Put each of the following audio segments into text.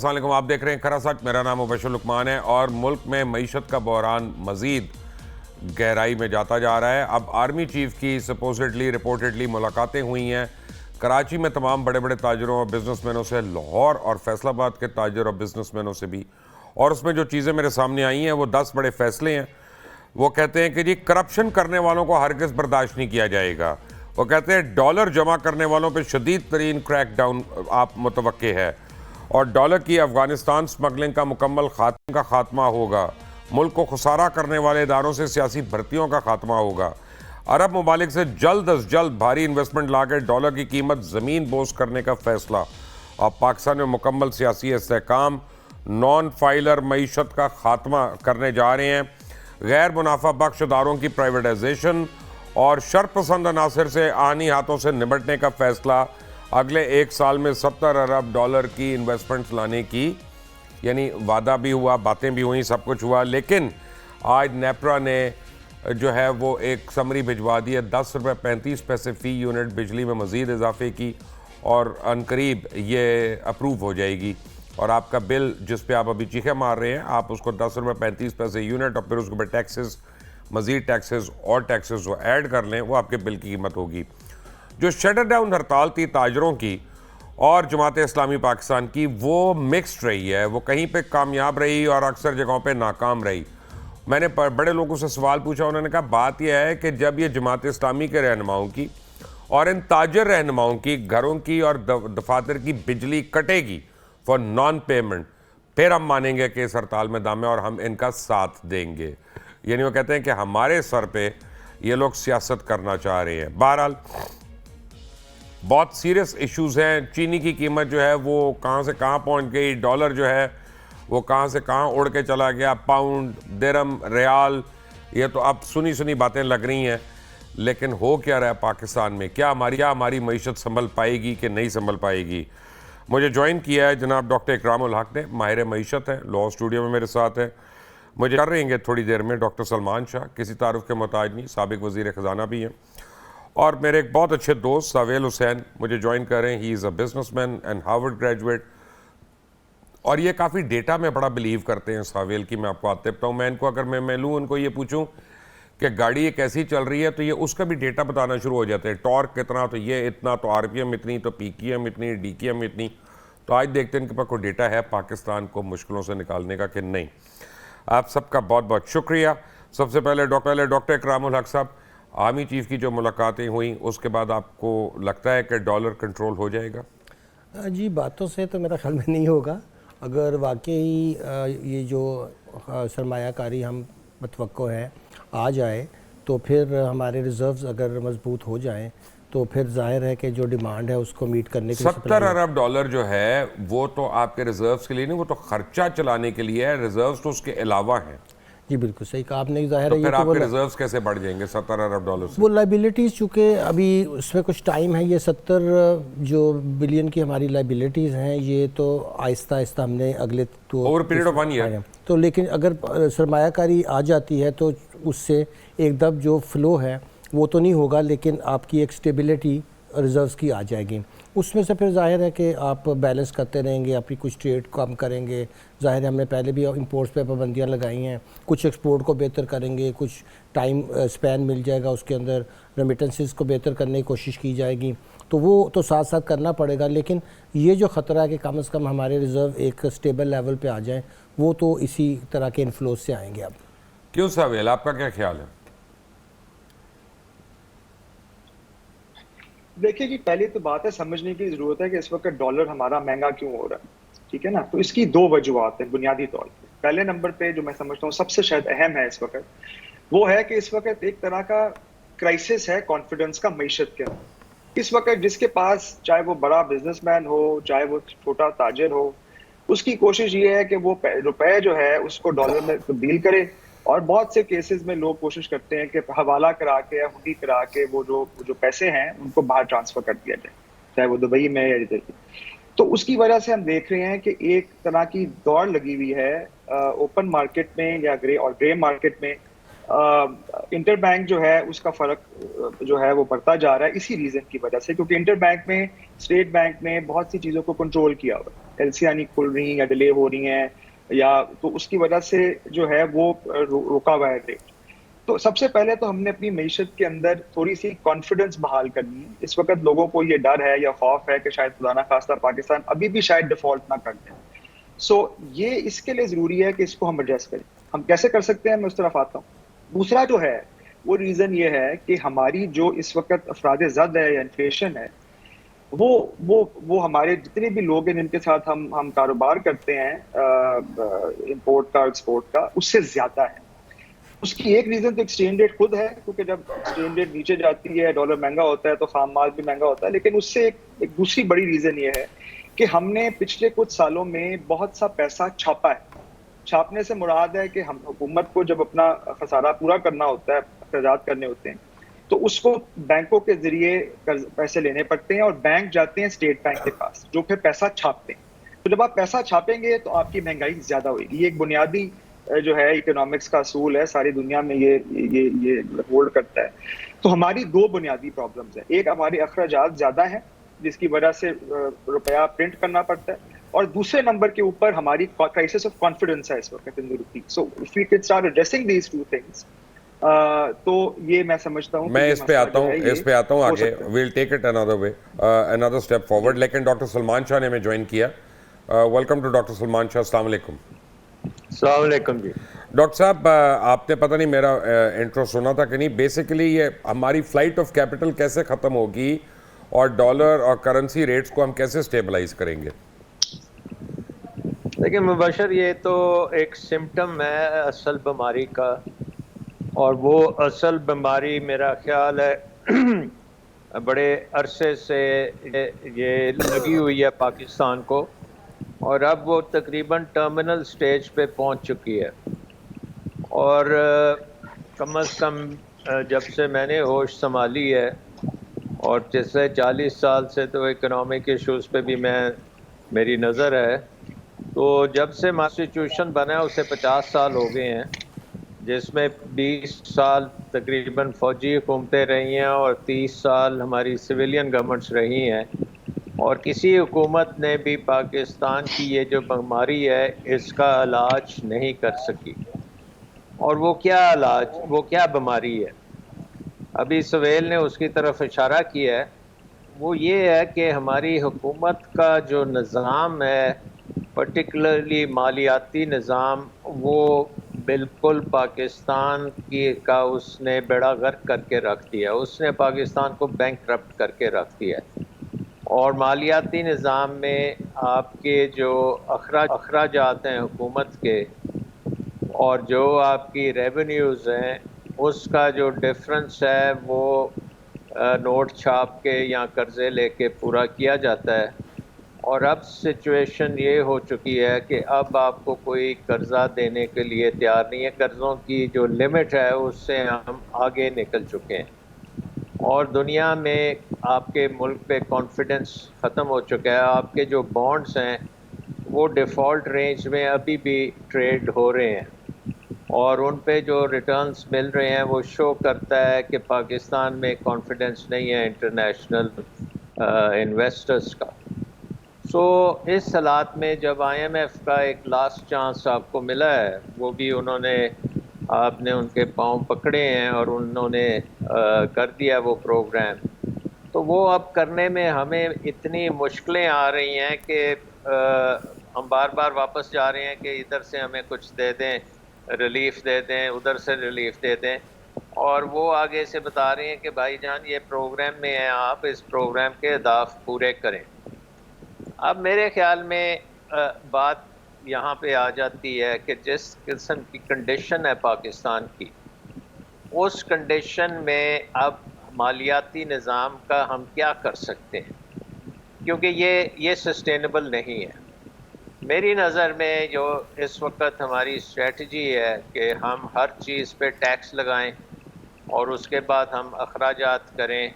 السلام علیکم، آپ دیکھ رہے ہیں کھرا سچ۔ میرا نام مبشر لقمان ہے اور ملک میں معیشت کا بحران مزید گہرائی میں جاتا جا رہا ہے۔ اب آرمی چیف کی سپوزٹلی رپورٹڈلی ملاقاتیں ہوئی ہیں کراچی میں تمام بڑے بڑے تاجروں اور بزنس مینوں سے، لاہور اور فیصل آباد کے تاجر اور بزنس مینوں سے بھی، اور اس میں جو چیزیں میرے سامنے آئی ہیں وہ 10 بڑے فیصلے ہیں۔ وہ کہتے ہیں کہ جی کرپشن کرنے والوں کو ہرگز برداشت نہیں کیا جائے گا۔ وہ کہتے ہیں ڈالر جمع کرنے والوں پہ شدید ترین کریک ڈاؤن آپ متوقع ہے، اور ڈالر کی افغانستان سمگلنگ کا مکمل خاتمہ ہوگا۔ ملک کو خسارہ کرنے والے اداروں سے سیاسی بھرتیوں کا خاتمہ ہوگا۔ عرب ممالک سے جلد از جلد بھاری انویسٹمنٹ لا کے ڈالر کی قیمت زمین بوس کرنے کا فیصلہ۔ اور پاکستان میں مکمل سیاسی استحکام، نان فائلر معیشت کا خاتمہ کرنے جا رہے ہیں۔ غیر منافع بخش اداروں کی پرائیویٹائزیشن اور شرپسند عناصر سے آہنی ہاتھوں سے نمٹنے کا فیصلہ۔ اگلے 1 سال میں 70 ارب ڈالر کی انویسٹمنٹس لانے کی، یعنی وعدہ بھی ہوا، باتیں بھی ہوئیں، سب کچھ ہوا، لیکن آج نیپرا نے جو ہے وہ ایک سمری بھجوا دی ہے، 10 روپے 35 پیسے فی یونٹ بجلی میں مزید اضافے کی، اور عنقریب یہ اپروو ہو جائے گی، اور آپ کا بل جس پہ آپ ابھی چیخیں مار رہے ہیں، آپ اس کو 10 روپے 35 پیسے یونٹ اور پھر اس کے اوپر ٹیکسز، مزید ٹیکسز اور ٹیکسز وہ ایڈ کر لیں، وہ آپ کے بل کی قیمت ہوگی۔ جو شٹر ڈاؤن ہڑتال تھی تاجروں کی اور جماعت اسلامی پاکستان کی، وہ مکسڈ رہی ہے، وہ کہیں پہ کامیاب رہی اور اکثر جگہوں پہ ناکام رہی۔ میں نے بڑے لوگوں سے سوال پوچھا، انہوں نے کہا بات یہ ہے کہ جب یہ جماعت اسلامی کے رہنماؤں کی اور ان تاجر رہنماؤں کی گھروں کی اور دفاتر کی بجلی کٹے گی فار نان پیمنٹ، پھر ہم مانیں گے کہ اس ہڑتال میں دم ہے اور ہم ان کا ساتھ دیں گے۔ یعنی وہ کہتے ہیں کہ ہمارے سر پہ یہ لوگ سیاست کرنا چاہ رہے ہیں۔ بہرحال بہت سیریس ایشوز ہیں۔ چینی کی قیمت جو ہے وہ کہاں سے کہاں پہنچ گئی، ڈالر جو ہے وہ کہاں سے کہاں اڑ کے چلا گیا، پاؤنڈ، درہم، ریال، یہ تو اب سنی باتیں لگ رہی ہیں، لیکن ہو کیا رہا ہے پاکستان میں؟ کیا ہماری معیشت سنبھل پائے گی کہ نہیں سنبھل پائے گی؟ مجھے جوائن کیا ہے جناب ڈاکٹر اکرام الحق نے، ماہر معیشت ہے، لاہور اسٹوڈیو میں میرے ساتھ ہے۔ مجھے کر رہیں گے تھوڑی دیر میں ڈاکٹر سلمان شاہ، کسی تعارف کے محتاج نہیں، سابق وزیر خزانہ بھی ہیں، اور میرے ایک بہت اچھے دوست ساویل حسین مجھے جوائن کر رہے ہیں۔ He is a businessman and Harvard graduate, اور یہ کافی ڈیٹا میں بڑا بلیو کرتے ہیں ساویل کی۔ میں آپ کو آتے بتاؤں، میں ان کو اگر میں لوں ان کو یہ پوچھوں کہ گاڑی یہ کیسی چل رہی ہے تو یہ اس کا بھی ڈیٹا بتانا شروع ہو جاتے ہیں، ٹارک کتنا، تو یہ اتنا، تو آر پی ایم اتنی، تو پی کی ایم اتنی، ڈی کی ایم اتنی۔ تو آج دیکھتے ہیں ان کے پاس کوئی ڈیٹا ہے پاکستان کو مشکلوں سے نکالنے کا کہ نہیں۔ آپ سب کا بہت بہت شکریہ۔ سب سے پہلے ڈاکٹر اکرام الحق صاحب، آرمی چیف کی جو ملاقاتیں ہوئیں اس کے بعد آپ کو لگتا ہے کہ ڈالر کنٹرول ہو جائے گا؟ جی باتوں سے تو میرا خیال میں نہیں ہوگا۔ اگر واقعی یہ جو سرمایہ کاری ہم متوقع ہے آ جائے تو پھر ہمارے ریزروز اگر مضبوط ہو جائیں تو پھر ظاہر ہے کہ جو ڈیمانڈ ہے اس کو میٹ کرنے کے لیے 70 ارب ڈالر جو ہے وہ تو آپ کے ریزروز کے لیے نہیں، وہ تو خرچہ چلانے کے لیے ہے، ریزروز تو اس کے علاوہ ہیں۔ جی بالکل صحیح کہا آپ نے۔ ظاہر تو ہے پھر آپ کے ریزروز کیسے بڑھ جائیں گے 70 ارب ڈالر سے؟ وہ لائبلٹیز، چونکہ ابھی اس میں کچھ ٹائم ہے، یہ 70 جو بلین کی ہماری لائبلٹیز ہیں یہ تو آہستہ آہستہ ہم نے اگلے اوور پیریڈ آف 1 ایئر تو، لیکن اگر سرمایہ کاری آ جاتی ہے تو اس سے ایک دم جو فلو ہے وہ تو نہیں ہوگا، لیکن آپ کی ایک سٹیبلٹی ریزروز کی آ جائے گی۔ اس میں سے پھر ظاہر ہے کہ آپ بیلنس کرتے رہیں گے، اپنی کچھ ٹریڈ کم کریں گے۔ ظاہر ہے ہم نے پہلے بھی امپورٹس پہ پابندیاں لگائی ہیں، کچھ ایکسپورٹ کو بہتر کریں گے، کچھ ٹائم سپین مل جائے گا، اس کے اندر ریمیٹنسز کو بہتر کرنے کی کوشش کی جائے گی، تو وہ تو ساتھ ساتھ کرنا پڑے گا۔ لیکن یہ جو خطرہ ہے کہ کم از کم ہمارے ریزرو ایک سٹیبل لیول پہ آ جائیں، وہ تو اسی طرح کے انفلوز سے آئیں گے۔ اب کیوں ساویل، آپ کا کیا خیال ہے؟ دیکھیے جی، پہلی تو بات ہے سمجھنے کی ضرورت ہے کہ اس وقت ڈالر ہمارا مہنگا کیوں ہو رہا ہے، ٹھیک ہے نا؟ تو اس کی 2 وجوہات ہیں بنیادی طور پہ۔ پہلے نمبر پہ جو میں سمجھتا ہوں سب سے شاید اہم ہے اس وقت، وہ ہے کہ اس وقت ایک طرح کا کرائسس ہے کانفیڈنس کا معیشت کے اندر۔ اس وقت جس کے پاس، چاہے وہ بڑا بزنس مین ہو چاہے وہ چھوٹا تاجر ہو، اس کی کوشش یہ ہے کہ وہ روپے جو ہے اس کو ڈالر میں تبدیل کرے، اور بہت سے کیسز میں لوگ کوشش کرتے ہیں کہ حوالہ کرا کے یا ہنڈی کرا کے وہ جو پیسے ہیں ان کو باہر ٹرانسفر کر دیا جائے، چاہے وہ دبئی میں یا ادھر۔ تو اس کی وجہ سے ہم دیکھ رہے ہیں کہ ایک طرح کی دوڑ لگی ہوئی ہے اوپن مارکیٹ میں یا گرے مارکیٹ میں۔ انٹر بینک جو ہے اس کا فرق جو ہے وہ بڑھتا جا رہا ہے اسی ریزن کی وجہ سے، کیونکہ انٹر بینک میں، اسٹیٹ بینک میں بہت سی چیزوں کو کنٹرول کیا ہوا ہے۔ LCR نہیں کھل رہی یا ڈیلے ہو رہی ہیں, یا تو اس کی وجہ سے جو ہے وہ رکا ہوا ہے ریٹ. تو سب سے پہلے تو ہم نے اپنی معیشت کے اندر تھوڑی سی کانفیڈنس بحال کرنی ہے. اس وقت لوگوں کو یہ ڈر ہے یا خوف ہے کہ شاید خدا نہ خواستہ پاکستان ابھی بھی شاید ڈیفالٹ نہ کر دیں. سو یہ اس کے لیے ضروری ہے کہ اس کو ہم ایڈریس کریں. ہم کیسے کر سکتے ہیں, میں اس طرف آتا ہوں. دوسرا جو ہے وہ ریزن یہ ہے کہ ہماری جو اس وقت افراد زد ہے یا انفلیشن ہے, وہ ہمارے جتنے بھی لوگ ہیں جن کے ساتھ ہم کاروبار کرتے ہیں امپورٹ کا ایکسپورٹ کا, اس سے زیادہ ہے. اس کی ایک ریزن تو ایکسچینج ریٹ خود ہے, کیونکہ جب ایکسچینج ریٹ نیچے جاتی ہے, ڈالر مہنگا ہوتا ہے, تو خام مال بھی مہنگا ہوتا ہے. لیکن اس سے ایک دوسری بڑی ریزن یہ ہے کہ ہم نے پچھلے کچھ سالوں میں بہت سا پیسہ چھاپا ہے. چھاپنے سے مراد ہے کہ ہم حکومت کو جب اپنا خسارہ پورا کرنا ہوتا ہے, اخراجات کرنے ہوتے ہیں, تو اس کو بینکوں کے ذریعے پیسے لینے پڑتے ہیں, اور بینک جاتے ہیں اسٹیٹ بینک کے پاس, جو پھر پیسہ چھاپتے ہیں. تو جب آپ پیسہ چھاپیں گے تو آپ کی مہنگائی زیادہ ہوئے گی. یہ ایک بنیادی جو ہے اکنامکس کا اصول ہے, ساری دنیا میں یہ ہولڈ کرتا ہے. تو ہماری دو بنیادی پرابلمز ہیں. ایک ہمارے اخراجات زیادہ ہیں جس کی وجہ سے روپیہ پرنٹ کرنا پڑتا ہے, اور دوسرے نمبر کے اوپر ہماری کرائسس آف کانفیڈنس ہے اس وقت in the rupee. So if we can start addressing these two things, تو یہ میں سمجھتا ہوں میں اس پہ آتا ہوں آگے. Well take it another way, another step forward. لیکن ڈاکٹر سلمان شاہ نے ہمیں جوائن کیا. Welcome to doctor Salman Shah. السلام علیکم. السلام علیکم جی. ڈاکٹر صاحب, آپ نے پتہ نہیں میرا انٹرو سنا تھا کہ نہیں, بیسیکلی یہ ہماری فلائٹ آف کیپٹل کیسے ختم ہوگی, اور ڈالر اور کرنسی ریٹس کو ہم کیسے اسٹیبلائز کریں گے؟ دیکھیں مبشر, یہ تو ایک سمٹم ہے اصل بیماری کا, اور وہ اصل بیماری میرا خیال ہے بڑے عرصے سے یہ لگی ہوئی ہے پاکستان کو, اور اب وہ تقریباً ٹرمینل سٹیج پہ پہنچ چکی ہے. اور کم از کم جب سے میں نے ہوش سنبھالی ہے, اور پچھلے 40 سال سے تو اکنامک ایشوز پہ بھی میری نظر ہے, تو جب سے کانسٹیٹیوشن بنا ہے اسے 50 سال ہو گئے ہیں, جس میں 20 سال تقریباً فوجی حکومتیں رہی ہیں اور 30 سال ہماری سویلین گورنمنٹس رہی ہیں, اور کسی حکومت نے بھی پاکستان کی یہ جو بیماری ہے اس کا علاج نہیں کر سکی. اور وہ کیا بیماری ہے, ابھی سہیل نے اس کی طرف اشارہ کیا ہے. وہ یہ ہے کہ ہماری حکومت کا جو نظام ہے, پرٹیکولرلی مالیاتی نظام, وہ بالکل پاکستان کا اس نے بیڑا غرق کر کے رکھ دیا. اس نے پاکستان کو بینکرپٹ کر کے رکھ دیا ہے. اور مالیاتی نظام میں آپ کے جو اخراجات ہیں حکومت کے, اور جو آپ کی ریونیوز ہیں, اس کا جو ڈفرنس ہے وہ نوٹ چھاپ کے یا قرضے لے کے پورا کیا جاتا ہے. اور اب سچویشن یہ ہو چکی ہے کہ اب آپ کو کوئی قرضہ دینے کے لیے تیار نہیں ہے. قرضوں کی جو لمٹ ہے اس سے ہم آگے نکل چکے ہیں, اور دنیا میں آپ کے ملک پہ کانفیڈنس ختم ہو چکا ہے. آپ کے جو بانڈز ہیں وہ ڈیفالٹ رینج میں ابھی بھی ٹریڈ ہو رہے ہیں, اور ان پہ جو ریٹرنز مل رہے ہیں وہ شو کرتا ہے کہ پاکستان میں کانفیڈنس نہیں ہے انٹرنیشنل انویسٹرز کا. سو اس حالات میں جب IMF کا ایک لاسٹ چانس آپ کو ملا ہے, وہ بھی آپ نے ان کے پاؤں پکڑے ہیں اور انہوں نے کر دیا وہ پروگرام, تو وہ اب کرنے میں ہمیں اتنی مشکلیں آ رہی ہیں کہ ہم بار بار واپس جا رہے ہیں کہ ادھر سے ہمیں کچھ دے دیں, ریلیف دے دیں, ادھر سے ریلیف دے دیں, اور وہ آگے سے بتا رہے ہیں کہ بھائی جان یہ پروگرام میں ہیں, آپ اس پروگرام کے اہداف پورے کریں. اب میرے خیال میں بات یہاں پہ آ جاتی ہے کہ جس قسم کی کنڈیشن ہے پاکستان کی, اس کنڈیشن میں اب مالیاتی نظام کا ہم کیا کر سکتے ہیں, کیونکہ یہ سسٹینیبل نہیں ہے. میری نظر میں جو اس وقت ہماری اسٹریٹجی ہے کہ ہم ہر چیز پہ ٹیکس لگائیں اور اس کے بعد ہم اخراجات کریں,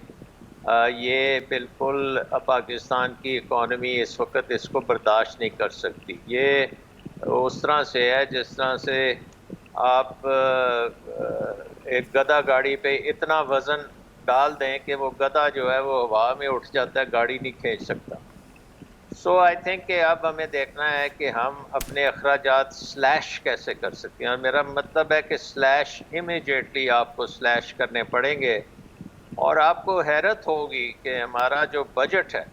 یہ بالکل پاکستان کی اکانومی اس وقت اس کو برداشت نہیں کر سکتی. یہ اس طرح سے ہے جس طرح سے آپ ایک گدھا گاڑی پہ اتنا وزن ڈال دیں کہ وہ گدھا جو ہے وہ ہوا میں اٹھ جاتا ہے, گاڑی نہیں کھینچ سکتا. سو آئی تھنک کہ اب ہمیں دیکھنا ہے کہ ہم اپنے اخراجات سلیش کیسے کر سکتے ہیں، اور میرا مطلب ہے کہ سلیش امیجیٹلی آپ کو سلیش کرنے پڑیں گے. اور آپ کو حیرت ہوگی کہ ہمارا جو بجٹ ہے،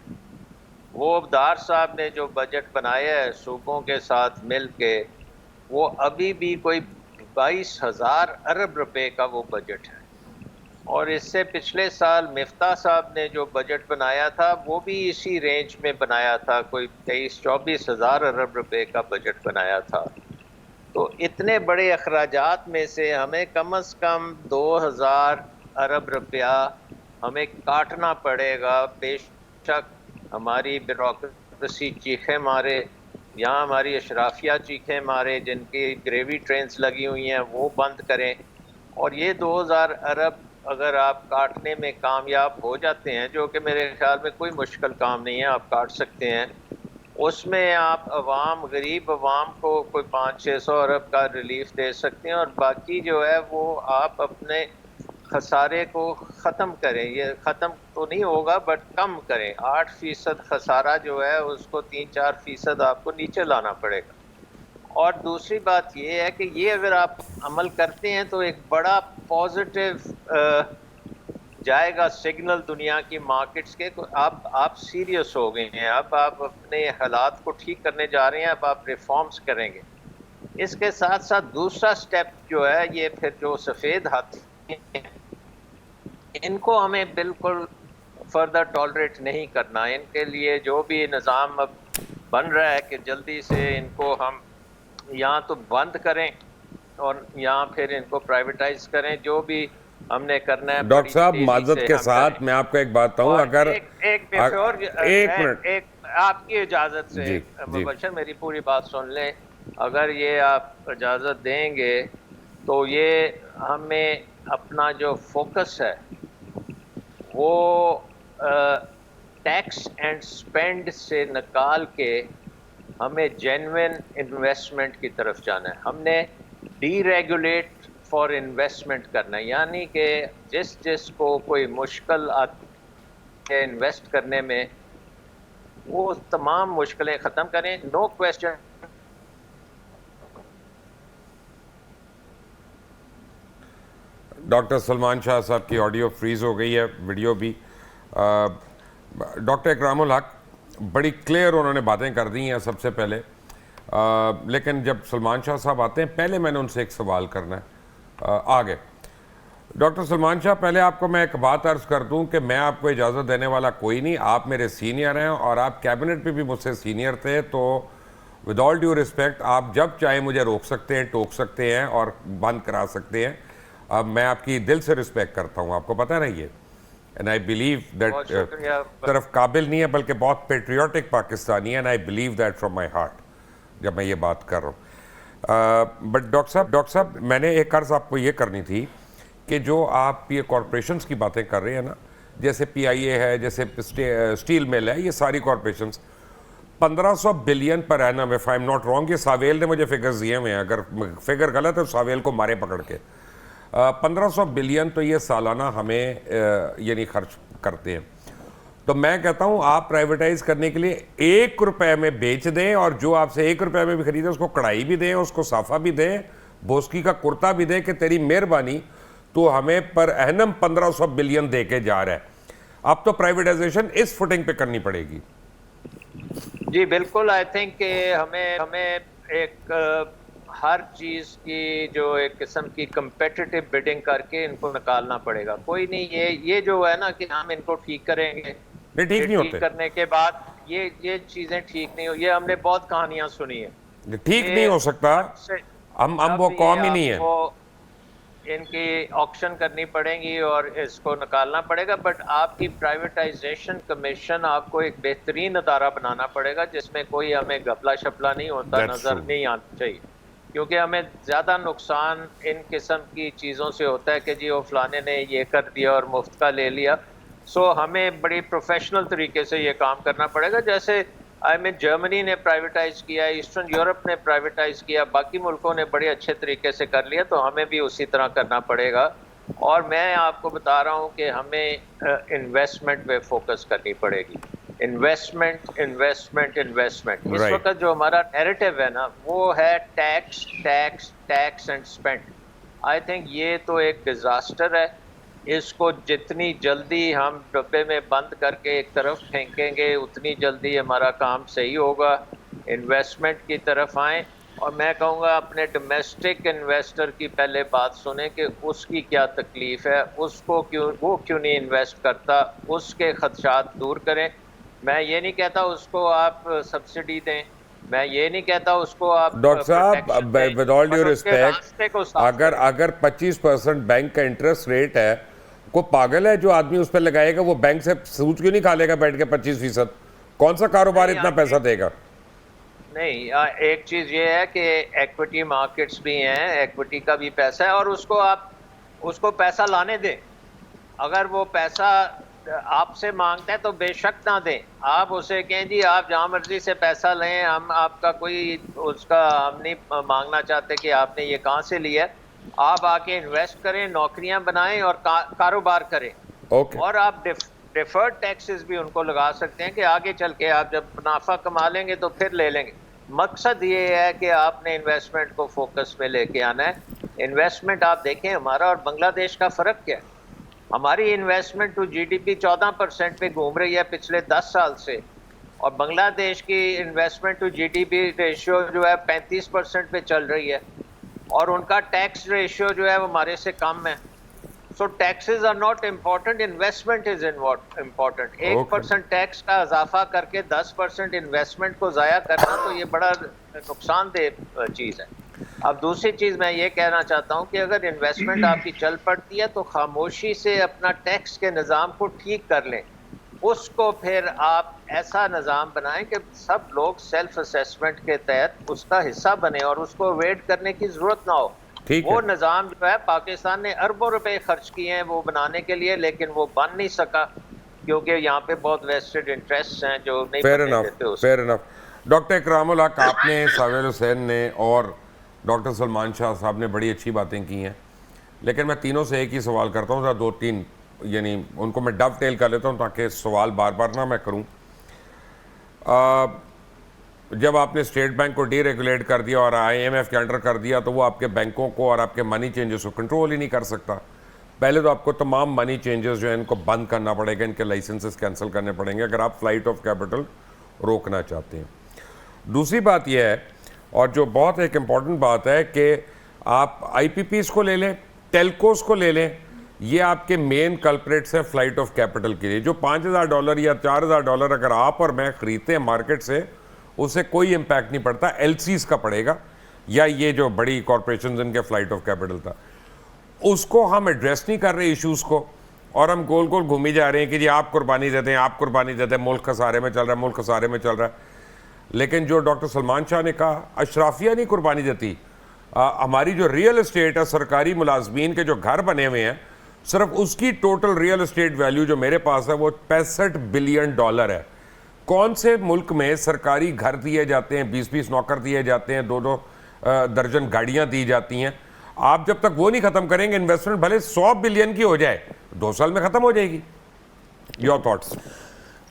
وہ ڈار صاحب نے جو بجٹ بنایا ہے صوبوں کے ساتھ مل کے، وہ ابھی بھی کوئی 22,000 ارب روپے کا وہ بجٹ ہے. اور اس سے پچھلے سال مفتاح صاحب نے جو بجٹ بنایا تھا وہ بھی اسی رینج میں بنایا تھا، کوئی 23-24 ہزار ارب روپے کا بجٹ بنایا تھا. تو اتنے بڑے اخراجات میں سے ہمیں کم از کم 2,000 ارب روپیہ ہمیں کاٹنا پڑے گا. بے شک ہماری بیوروکریسی چیخیں مارے، یہاں ہماری اشرافیہ چیخیں مارے، جن کی گریوی ٹرینز لگی ہوئی ہیں وہ بند کریں. اور یہ 2,000 ارب اگر آپ کاٹنے میں کامیاب ہو جاتے ہیں، جو کہ میرے خیال میں کوئی مشکل کام نہیں ہے، آپ کاٹ سکتے ہیں، اس میں آپ عوام، غریب عوام کو کوئی 500-600 ارب کا ریلیف دے سکتے ہیں. اور باقی جو ہے وہ آپ اپنے خسارے کو ختم کریں. یہ ختم تو نہیں ہوگا بٹ کم کریں. 8% خسارہ جو ہے اس کو 3-4% آپ کو نیچے لانا پڑے گا. اور دوسری بات یہ ہے کہ یہ اگر آپ عمل کرتے ہیں تو ایک بڑا پازیٹیو جائے گا سگنل دنیا کی مارکیٹس کے. آپ سیریس ہو گئے ہیں، اب آپ اپنے حالات کو ٹھیک کرنے جا رہے ہیں، اب آپ ریفارمز کریں گے. اس کے ساتھ ساتھ دوسرا سٹیپ جو ہے، یہ پھر جو سفید ہاتھی ہیں ان کو ہمیں بالکل فردر ٹالریٹ نہیں کرنا. ان کے لیے جو بھی نظام اب بن رہا ہے کہ جلدی سے ان کو ہم یہاں تو بند کریں اور یہاں پھر ان کو پرائیویٹائز کریں. جو بھی ہم نے کرنا ہے ڈاکٹر صاحب معذرت کے ساتھ میں آپ کو ایک بات بتاؤں، اگر ایک منٹ آپ کی اجازت سے مبشر میری پوری بات سن لیں. اگر یہ آپ اجازت دیں گے تو یہ ہمیں اپنا جو فوکس ہے وہ ٹیکس اینڈ سپینڈ سے نکال کے ہمیں جینوین انویسٹمنٹ کی طرف جانا ہے. ہم نے ڈی ریگولیٹ فار انویسٹمنٹ کرنا ہے، یعنی کہ جس کو کوئی مشکل آتی ہے انویسٹ کرنے میں، وہ تمام مشکلیں ختم کریں. نو کویسچن. ڈاکٹر سلمان شاہ صاحب کی آڈیو فریز ہو گئی ہے، ویڈیو بھی. ڈاکٹر اکرام الحق بڑی کلیئر انہوں نے باتیں کر دی ہیں سب سے پہلے، لیکن جب سلمان شاہ صاحب آتے ہیں پہلے میں نے ان سے ایک سوال کرنا ہے. آگے ڈاکٹر سلمان شاہ، پہلے آپ کو میں ایک بات عرض کر دوں کہ میں آپ کو اجازت دینے والا کوئی نہیں، آپ میرے سینئر ہیں اور آپ کیبنٹ پہ بھی مجھ سے سینئر تھے، تو ود آل ڈیو رسپیکٹ آپ جب چاہیں مجھے روک سکتے ہیں، ٹوک سکتے ہیں اور بند کرا سکتے ہیں. اب میں آپ کی دل سے رسپیکٹ کرتا ہوں، آپ کو پتہ نہیں ہے. اینڈ آئی بلیو دیٹ صرف قابل نہیں ہے بلکہ بہت پیٹریوٹک پاکستانی ہے، and I believe that from my heart جب میں یہ بات کر رہا ہوں. بٹ ڈاکٹر صاحب میں نے ایک عرض آپ کو یہ کرنی تھی کہ جو آپ یہ کارپوریشنز کی باتیں کر رہے ہیں نا، جیسے پی آئی اے ہے، جیسے اسٹیل مل ہے، یہ ساری corporations 1500 billion per annum, if I am not wrong, یہ ساویل نے مجھے فگرز دیے ہوئے ہیں، اگر فگر غلط ہے تو ساویل کو مارے پکڑ کے. 1500 بلین تو یہ سالانہ ہمیں یعنی خرچ کرتے ہیں. تو میں کہتا ہوں آپ پرائیویٹائز کرنے کے لیے 1 روپے میں بیچ دیں، اور جو آپ سے 1 روپے میں بھی خریدے اس کو کڑھائی بھی دیں، اس کو صافہ بھی دیں، بوسکی کا کرتا بھی دیں کہ تیری مہربانی تو ہمیں پر اینم 1500 بلین دے کے جا رہا ہے. اب تو پرائیویٹائزیشن اس فوٹنگ پہ کرنی پڑے گی. جی بالکل. آئی تھنک کہ ہمیں ایک ہر چیز کی جو ایک قسم کی کمپیٹیٹو بڈنگ کر کے ان کو نکالنا پڑے گا. کوئی نہیں، یہ جو ہے نا کہ ہم ان کو ٹھیک کریں گے، نہیں ٹھیک نہیں ہوتے. ٹھیک کرنے کے بعد یہ چیزیں ٹھیک نہیں ہو، یہ ہم نے بہت کہانیاں سنی ہیں. ٹھیک نہیں ہو سکتا، ہم وہ قوم ہی نہیں ہے. ان کی آکشن کرنی پڑیں گی اور اس کو نکالنا پڑے گا. بٹ آپ کی پرائیویٹائزیشن کمیشن آپ کو ایک بہترین ادارہ بنانا پڑے گا جس میں کوئی ہمیں گپلا شپلا نہیں ہوتا نظر نہیں آنا چاہیے، کیونکہ ہمیں زیادہ نقصان ان قسم کی چیزوں سے ہوتا ہے کہ جی وہ فلانے نے یہ کر دیا اور مفت کا لے لیا. سو ہمیں بڑی پروفیشنل طریقے سے یہ کام کرنا پڑے گا. جیسے جرمنی نے پرائیویٹائز کیا، ایسٹرن یورپ نے پرائیویٹائز کیا، باقی ملکوں نے بڑے اچھے طریقے سے کر لیا، تو ہمیں بھی اسی طرح کرنا پڑے گا. اور میں آپ کو بتا رہا ہوں کہ ہمیں انویسٹمنٹ پہ فوکس کرنی پڑے گی. Investment investment investment. اس وقت جو ہمارا نیریٹو ہے نا وہ ہے tax tax tax and spend. I think یہ تو ایک ڈیزاسٹر ہے. اس کو جتنی جلدی ہم ڈبے میں بند کر کے ایک طرف پھینکیں گے اتنی جلدی ہمارا کام صحیح ہوگا. انویسٹمنٹ کی طرف آئیں, اور میں کہوں گا اپنے ڈومیسٹک انویسٹر کی پہلے بات سنیں کہ اس کی کیا تکلیف ہے, اس کو وہ کیوں نہیں انویسٹ کرتا, اس کے خدشات دور کریں. میں یہ نہیں کہتا اس کو آپ سبسڈی دیں, میں یہ نہیں کہتا اس کو آپ ڈاکٹر صاحب ود آل ڈیو ریسپیکٹ, اگر 25% بینک کا انٹرسٹ ریٹ ہے, کوئی پاگل ہے جو آدمی اس پہ لگائے گا, وہ بینک سے سود کیوں نہیں کھا لے گا بیٹھ کے 25%؟ کون سا کاروبار اتنا پیسہ دے گا؟ نہیں, ایک چیز یہ ہے کہ ایکوٹی مارکیٹس بھی ہیں, ایکوٹی کا بھی پیسہ ہے, اور اس کو آپ اس کو پیسہ لانے دیں. اگر وہ پیسہ آپ سے مانگتا ہے تو بے شک نہ دیں, آپ اسے کہیں جی آپ جہاں مرضی سے پیسہ لیں, ہم آپ کا کوئی اس کا ہم نہیں مانگنا چاہتے کہ آپ نے یہ کہاں سے لیا. آپ آ کے انویسٹ کریں, نوکریاں بنائیں اور کاروبار کریں. اور آپ ڈیفرڈ ٹیکسز بھی ان کو لگا سکتے ہیں کہ آگے چل کے آپ جب منافع کما لیں گے تو پھر لے لیں گے. مقصد یہ ہے کہ آپ نے انویسٹمنٹ کو فوکس میں لے کے آنا ہے. انویسٹمنٹ آپ دیکھیں ہمارا اور بنگلہ دیش کا فرق کیا ہے. ہماری investment to G D P 14% پہ گھوم رہی ہے پچھلے 10 سال سے, اور بنگلہ دیش کی investment to G D P ratio جو ہے 35% پہ چل رہی ہے, اور ان کا ٹیکس ریشیو جو ہے وہ ہمارے سے کم ہے. So taxes are not important, investment is important. 1% tax کا اضافہ کر کے 10% انویسٹمنٹ کو ضائع کرنا تو یہ بڑا نقصان دہ چیز ہے. اب دوسری چیز میں یہ کہنا چاہتا ہوں کہ اگر انویسٹمنٹ آپ کی چل پڑتی ہے تو خاموشی سے اپنا ٹیکس کے نظام کو ٹھیک کر لیں. اس کو پھر آپ ایسا نظام بنائیں کہ سب لوگ سیلف اسیسمنٹ کے تحت اس کا حصہ بنے اور اس کو ویٹ کرنے کی ضرورت نہ ہو. وہ نظام جو ہے پاکستان نے اربوں روپے خرچ کیے ہیں وہ بنانے کے لیے, لیکن وہ بن نہیں سکا کیونکہ یہاں پہ بہت ویسٹڈ انٹرسٹ ہیں جو نہیں بننے دیتے. فیر انف. ڈاکٹر اکرام الحق, آپ نے, ساویل حسین نے اور ڈاکٹر سلمان شاہ صاحب نے بڑی اچھی باتیں کی ہیں, لیکن میں تینوں سے ایک ہی سوال کرتا ہوں, ذرا 2-3 یعنی ان کو میں ڈو ٹیل کر لیتا ہوں تاکہ سوال بار بار نہ میں کروں. جب آپ نے اسٹیٹ بینک کو ڈی ریگولیٹ کر دیا اور آئی ایم ایف کے انڈر کر دیا تو وہ آپ کے بینکوں کو اور آپ کے منی چینجز کو کنٹرول ہی نہیں کر سکتا. پہلے تو آپ کو تمام منی چینجز جو ہیں ان کو بند کرنا پڑے گا, ان کے لائسنسز کینسل کرنے پڑیں گے اگر آپ فلائٹ آف کیپٹل روکنا چاہتے ہیں. دوسری بات یہ ہے, اور جو بہت ایک امپورٹنٹ بات ہے, کہ آپ آئی پی پیز کو لے لیں, ٹیلکوز کو لے لیں, یہ آپ کے مین کلپریٹس ہیں فلائٹ آف کیپٹل کے لیے. جو $5,000 یا $4,000 اگر آپ اور میں خریدتے ہیں مارکیٹ سے, اسے کوئی امپیکٹ نہیں پڑتا, ایل سیز کا پڑے گا, یا یہ جو بڑی کارپوریشنز ان کے فلائٹ آف کیپٹل تھا. اس کو ہم ایڈریس نہیں کر رہے ایشوز کو, اور ہم گول گول گھومی جا رہے ہیں کہ جی آپ قربانی دے دیں, آپ قربانی دے دیں, ملک خسارے میں چل رہا ہے, ملک خسارے میں چل رہا ہے. لیکن جو ڈاکٹر سلمان شاہ نے کہا, اشرافیہ نہیں قربانی دیتی. ہماری جو ریئل اسٹیٹ ہے, سرکاری ملازمین کے جو گھر بنے ہوئے ہیں, صرف اس کی ٹوٹل ریئل اسٹیٹ ویلیو جو میرے پاس ہے وہ $65 بلین ہے. کون سے ملک میں سرکاری گھر دیے جاتے ہیں, 20 نوکر دیے جاتے ہیں, 2 درجن گاڑیاں دی جاتی ہیں. آپ جب تک وہ نہیں ختم کریں گے, انویسٹمنٹ بھلے $100 بلین کی ہو جائے, 2 سال میں ختم ہو جائے گی. Your thoughts?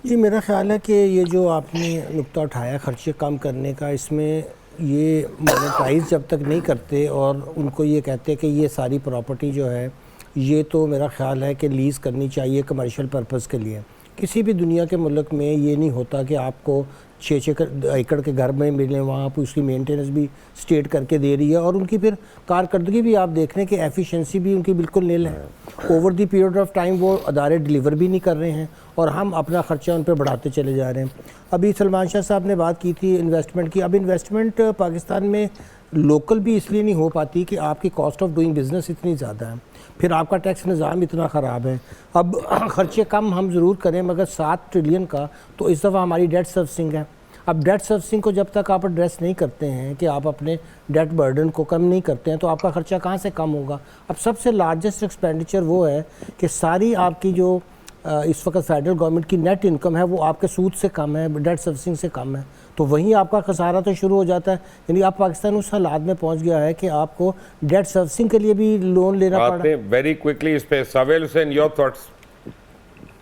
جی, میرا خیال ہے کہ یہ جو آپ نے نقطہ اٹھایا خرچے کم کرنے کا, اس میں یہ مونیٹائز جب تک نہیں کرتے اور ان کو یہ کہتے کہ یہ ساری پراپرٹی جو ہے یہ تو میرا خیال ہے کہ لیز کرنی چاہیے کمرشل پرپز کے لیے. کسی بھی دنیا کے ملک میں یہ نہیں ہوتا کہ آپ کو 6 ایکڑ کے گھر میں ملیں, وہاں پہ اس کی مینٹیننس بھی اسٹیٹ کر کے دے رہی ہے, اور ان کی پھر کارکردگی بھی آپ دیکھ رہے ہیں کہ ایفیشنسی بھی ان کی بالکل نیل ہے. Over the period of time وہ ادارے ڈلیور بھی نہیں کر رہے ہیں, اور ہم اپنا خرچہ ان پہ بڑھاتے چلے جا رہے ہیں. ابھی سلمان شاہ صاحب نے بات کی تھی انویسٹمنٹ کی. اب انویسٹمنٹ پاکستان میں لوکل بھی اس لیے نہیں ہو پاتی کہ آپ کی کاسٹ آف ڈوئنگ بزنس اتنی زیادہ ہے, پھر آپ کا ٹیکس نظام اتنا خراب ہے. اب خرچے کم ہم ضرور کریں, مگر 7 ٹریلین کا تو اس دفعہ ہماری ڈیٹ سروسنگ ہے. اب ڈیٹ سروسنگ کو جب تک آپ ایڈریس نہیں کرتے ہیں کہ آپ اپنے ڈیٹ برڈن کو کم نہیں کرتے ہیں تو آپ کا خرچہ کہاں سے کم ہوگا. اب سب سے لارجسٹ ایکسپینڈیچر وہ ہے کہ ساری آپ کی جو اس وقت فیڈرل گورنمنٹ کی نیٹ انکم ہے وہ آپ کے سود سے کم ہے, ڈیٹ سروسنگ سے کم ہے, تو وہیں آپ کا خسارہ تو شروع ہو جاتا ہے. یعنی آپ پاکستان اس حالات میں پہنچ گیا ہے کہ آپ کو ڈیٹ سروسنگ کے لیے بھی لون لینا پڑا. ویری کوئکلی اس پہ ساویل حسین, یور تھاٹس؟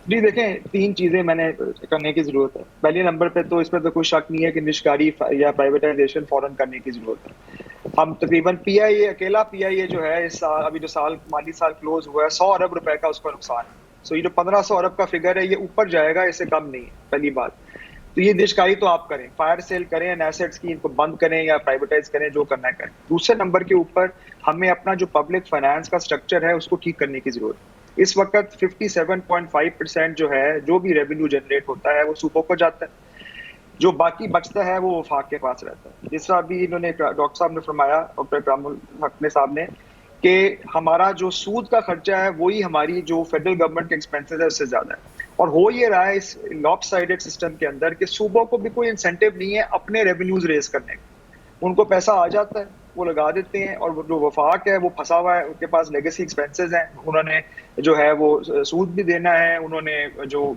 جی دیکھیں، 3 چیزیں میں نے کرنے کی ضرورت ہے. پہلے نمبر پہ تو اس پہ تو کوئی شک نہیں ہے کہ نجکاری یا پرائیویٹائزیشن فوراً کرنے کی ضرورت ہے. ہم تقریباً پی آئی اے، اکیلا پی آئی اے جو ہے اس سال، ابھی جو مالی سال کلوز ہوا ہے، 100 ارب روپے کا اس کو نقصان ہے. سو یہ جو 1500 ارب کا فگر ہے یہ اوپر جائے گا، اس سے کم نہیں ہے. پہلی بات تو یہ نجکاری تو آپ کریں، فائر سیل کریں، ایسیٹس کی ان کو بند کریں یا پرائیویٹائز کریں، جو کرنا ہے کریں. دوسرے نمبر کے اوپر ہمیں اپنا جو پبلک فائنانس کا سٹرکچر ہے اس کو ٹھیک کرنے کی ضرورت ہے. اس وقت 57.5% جو ہے، جو بھی ریونیو جنریٹ ہوتا ہے وہ صوبوں کو جاتا ہے، جو باقی بچتا ہے وہ وفاق کے پاس رہتا ہے. جس طرح ابھی انہوں نے ڈاکٹر صاحب نے فرمایا، ڈاکٹر اکرام الحق نے صاحب نے، کہ ہمارا جو سود کا خرچہ ہے وہی ہماری جو فیڈرل گورنمنٹ کے ایکسپینسز ہے اس سے زیادہ ہے. اور ہو یہ رہا ہے اس لاپ سائڈڈ سسٹم کے اندر کہ صوبوں کو بھی کوئی انسینٹیو نہیں ہے اپنے ریونیوز ریز کرنے کا. ان کو پیسہ آ جاتا ہے، وہ لگا دیتے ہیں، اور جو وفاق ہے وہ پھنسا ہوا ہے، ان کے پاس لیگیسی ایکسپینسز ہیں، انہوں نے جو ہے وہ سود بھی دینا ہے، انہوں نے جو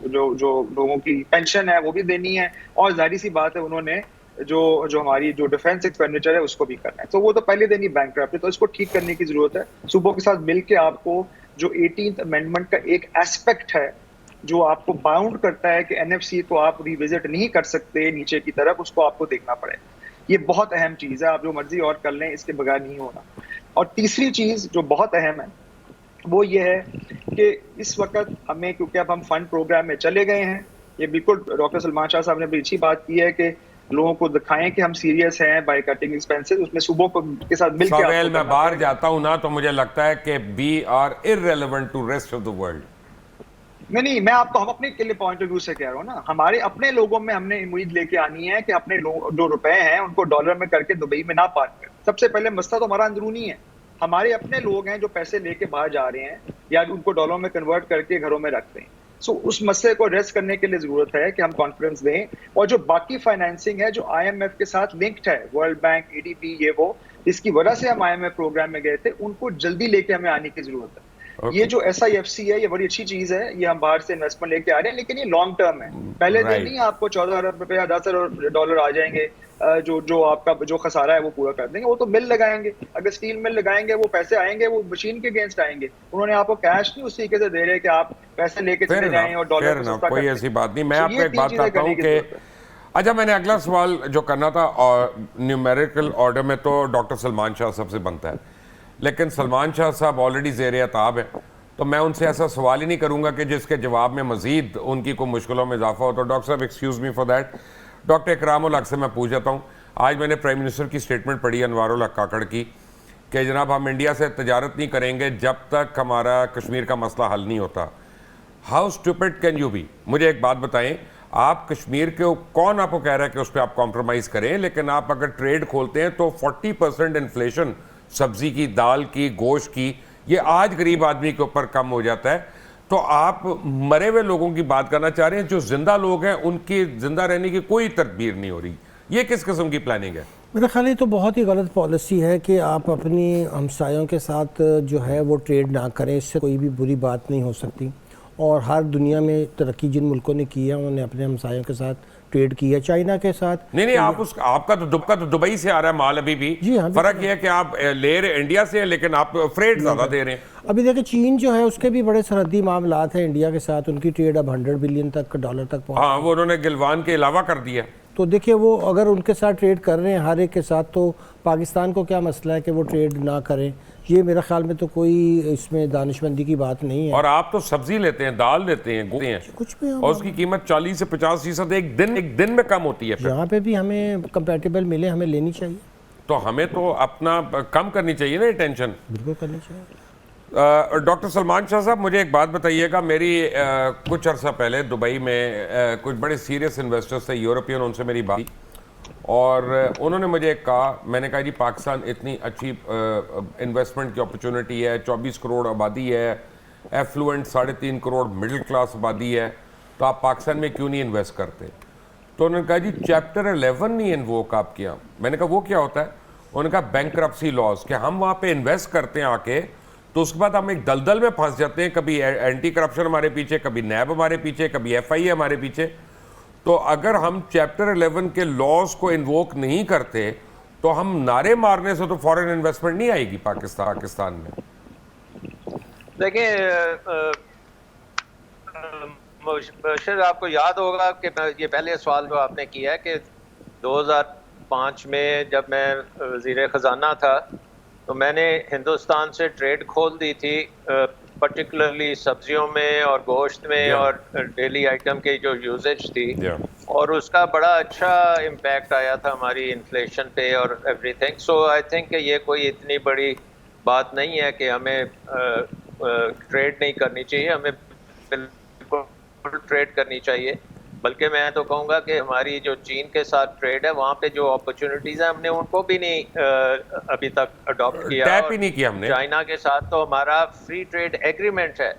لوگوں کی پینشن ہے وہ بھی دینی ہے، اور ظاہری سی بات ہے انہوں نے جو ہماری جو ڈیفینس ایکسپینڈیچر ہے اس کو بھی کرنا ہے. تو وہ تو پہلے دن ہی بینکرپٹ، تو اس کو ٹھیک کرنے کی ضرورت ہے. صوبوں کے ساتھ مل کے آپ کو جو 18th امینڈمنٹ کا ایک ایسپیکٹ ہے جو آپ کو باؤنڈ کرتا ہے کہ این ایف سی کو آپ ریوزٹ نہیں کر سکتے نیچے کی طرف، اس کو آپ کو دیکھنا پڑے. یہ بہت اہم چیز ہے، آپ جو مرضی اور کر لیں، اس کے بغیر نہیں ہونا. اور تیسری چیز جو بہت اہم ہے وہ یہ ہے کہ اس وقت ہمیں، کیونکہ اب ہم فنڈ پروگرام میں چلے گئے ہیں، یہ بالکل ڈاکٹر سلمان شاہ صاحب نے بھی اچھی بات کی ہے کہ لوگوں کو دکھائیں کہ ہم سیریس ہیں بائی کٹنگ ایکسپینسز. اس میں صوبوں کے ساتھ مل کے سویل، میں باہر جاتا ہوں نا تو مجھے لگتا ہے کہ we are irrelevant to rest of the world. نہیں، میں آپ کو ہم اپنے کے پوائنٹ آف ویو سے کہہ رہا ہوں نا. ہمارے اپنے لوگوں میں ہم نے امید لے کے آنی ہے کہ اپنے جو روپے ہیں ان کو ڈالر میں کر کے دبئی میں نہ پارک کریں. سب سے پہلے مسئلہ تو ہمارا اندرونی ہے. ہمارے اپنے لوگ ہیں جو پیسے لے کے باہر جا رہے ہیں یا ان کو ڈالروں میں کنورٹ کر کے گھروں میں رکھتے ہیں. سو اس مسئلے کو ایڈریس کرنے کے لیے ضرورت ہے کہ ہم کانفیڈنس دیں، اور جو باقی فائنینسنگ ہے جو آئی ایم ایف کے ساتھ لنکڈ ہے، ورلڈ بینک، اے ڈی بی، یہ وہ جس کی وجہ سے ہم آئی ایم ایف پروگرام میں گئے تھے، ان کو جلدی لے کے ہمیں آنے کی ضرورت ہے. یہ جو ایس آئی ایف سی ہے یہ بڑی اچھی چیز ہے، یہ ہم باہر سے انویسٹمنٹ لے کے آ رہے ہیں، لیکن یہ لانگ ٹرم ہے. پہلے دن نہیں آپ کو 14 ارب روپے یا 10 ارب ڈالر آ جائیں گے جو آپ کا جو خسارہ ہے وہ پورا کر دیں گے. وہ تو مل لگائیں گے، اگر اسٹیل مل لگائیں گے وہ پیسے آئیں گے، وہ مشین کے اگینسٹ آئیں گے. انہوں نے آپ کو کیش نہیں اس طریقے سے دے رہے کہ آپ پیسے لے کے چلے جائیں اور ڈالر کو سستا کوئی ایسی بات نہیں. میں آپ کو ایک بات کہتا ہوں کہ اچھا، میں نے اگلا سوال جو کرنا تھا نیومیریکل آرڈر میں تو ڈاکٹر سلمان شاہ صاحب سے بنتا ہے، لیکن سلمان شاہ صاحب آلریڈی زیر عتاب ہیں، تو میں ان سے ایسا سوال ہی نہیں کروں گا کہ جس کے جواب میں مزید ان کی کوئی مشکلوں میں اضافہ ہو. تو ڈاکٹر صاحب excuse me for that. Doctor Ikram ul-Haq سے میں پوچھ جاتا ہوں، آج میں نے پرائم منسٹر کی سٹیٹمنٹ پڑھی انوار الحق کاکڑ کی کہ جناب ہم انڈیا سے تجارت نہیں کریں گے جب تک ہمارا کشمیر کا مسئلہ حل نہیں ہوتا. How stupid can you be? مجھے ایک بات بتائیں، آپ کشمیر کے کون آپ کو کہہ رہا ہے کہ اس پہ آپ کمپرومائز کریں، لیکن آپ اگر ٹریڈ کھولتے ہیں تو 40% انفلیشن سبزی کی، دال کی، گوشت کی، یہ آج غریب آدمی کے اوپر کم ہو جاتا ہے. تو آپ مرے ہوئے لوگوں کی بات کرنا چاہ رہے ہیں، جو زندہ لوگ ہیں ان کی زندہ رہنے کی کوئی تدبیر نہیں ہو رہی. یہ کس قسم کی پلاننگ ہے؟ میرا خیال یہ تو بہت ہی غلط پالیسی ہے کہ آپ اپنی ہمسایوں کے ساتھ جو ہے وہ ٹریڈ نہ کریں. اس سے کوئی بھی بری بات نہیں ہو سکتی، اور ہر دنیا میں ترقی جن ملکوں نے کی ہے انہوں نے اپنے ہمسایوں کے ساتھ ٹریڈ کیا. چائنا کے ساتھ نہیں، آپ کا تو دبئی سے آ رہا ہے مال ابھی بھی. جی ہاں، فرق یہ ہے کہ آپ لے رہے انڈیا سے ہیں لیکن آپ فریٹ زیادہ دے رہے ہیں. ابھی دیکھیں چین جو ہے اس کے بھی بڑے سرحدی معاملات ہیں انڈیا کے ساتھ، ان کی ٹریڈ اب 100 بلین تک ڈالر تک پہنچ. ہاں، وہ انہوں نے گلوان کے علاوہ کر دیا. تو دیکھیں وہ اگر ان کے ساتھ ٹریڈ کر رہے ہیں ہر ایک کے ساتھ، تو پاکستان کو کیا مسئلہ ہے کہ وہ ٹریڈ نہ کریں؟ یہ میرا خیال میں تو کوئی اس میں دانش مندی کی بات نہیں ہے. اور آپ تو سبزی لیتے ہیں، دال لیتے ہیں، کچھ بھی اور اس کی قیمت 40 سے 50% ایک دن میں کم ہوتی ہے. یہاں پہ بھی ہمیں کمپیٹیبل ملے، ہمیں لینی چاہیے. تو ہمیں تو اپنا کم کرنی چاہیے نا یہ ٹینشن. بالکل کرنی چاہیے. ڈاکٹر سلمان شاہ صاحب، مجھے ایک بات بتائیے گا. میری کچھ عرصہ پہلے دبئی میں کچھ بڑے سیریس انویسٹرز تھے یورپین، ان سے میری بات، اور انہوں نے مجھے کہا، میں نے کہا جی پاکستان اتنی اچھی انویسٹمنٹ کی اپرچونٹی ہے، 24 کروڑ آبادی ہے، ایفلوئنٹ 3.5 کروڑ مڈل کلاس آبادی ہے، تو آپ پاکستان میں کیوں نہیں انویسٹ کرتے؟ تو انہوں نے کہا جی چیپٹر 11 نہیں انووک آپ کیا. میں نے کہا وہ کیا ہوتا ہے؟ انہوں نے کہا بینکرپسی لاز، کہ ہم وہاں پہ انویسٹ کرتے ہیں آ کے، تو اس کے بعد ہم ایک دلدل میں پھنس جاتے ہیں، کبھی اینٹی کرپشن ہمارے پیچھے، کبھی نیب ہمارے پیچھے، کبھی ایف آئی اے ہمارے پیچھے. تو اگر ہم چیپٹر 11 کے لاز کو انووک نہیں کرتے تو ہم نعرے مارنے سے تو فورن انویسٹمنٹ نہیں آئے گی پاکستان میں. دیکھیں، مبشر آپ کو یاد ہوگا کہ یہ پہلے سوال جو آپ نے کیا ہے کہ 2005 میں جب میں وزیر خزانہ تھا تو میں نے ہندوستان سے ٹریڈ کھول دی تھی پرٹیکولرلی سبزیوں میں اور گوشت میں اور ڈیلی آئٹم کی جو یوزیج تھی اور اس کا بڑا اچھا امپیکٹ آیا تھا ہماری انفلیشن پہ اور every thing. So I think کہ یہ کوئی اتنی بڑی بات نہیں ہے کہ ہمیں ٹریڈ نہیں کرنی چاہیے, ہمیں بالکل ٹریڈ کرنی چاہیے. بلکہ میں تو کہوں گا کہ ہماری جو چین کے ساتھ ٹریڈ ہے وہاں پہ جو اپرچونیٹیز ہیں ہم نے ان کو بھی نہیں ابھی تک اڈاپٹ کیا, ٹیپ ہی نہیں کیا ہم نے. چائنا کے ساتھ تو ہمارا فری ٹریڈ ایگریمنٹ ہے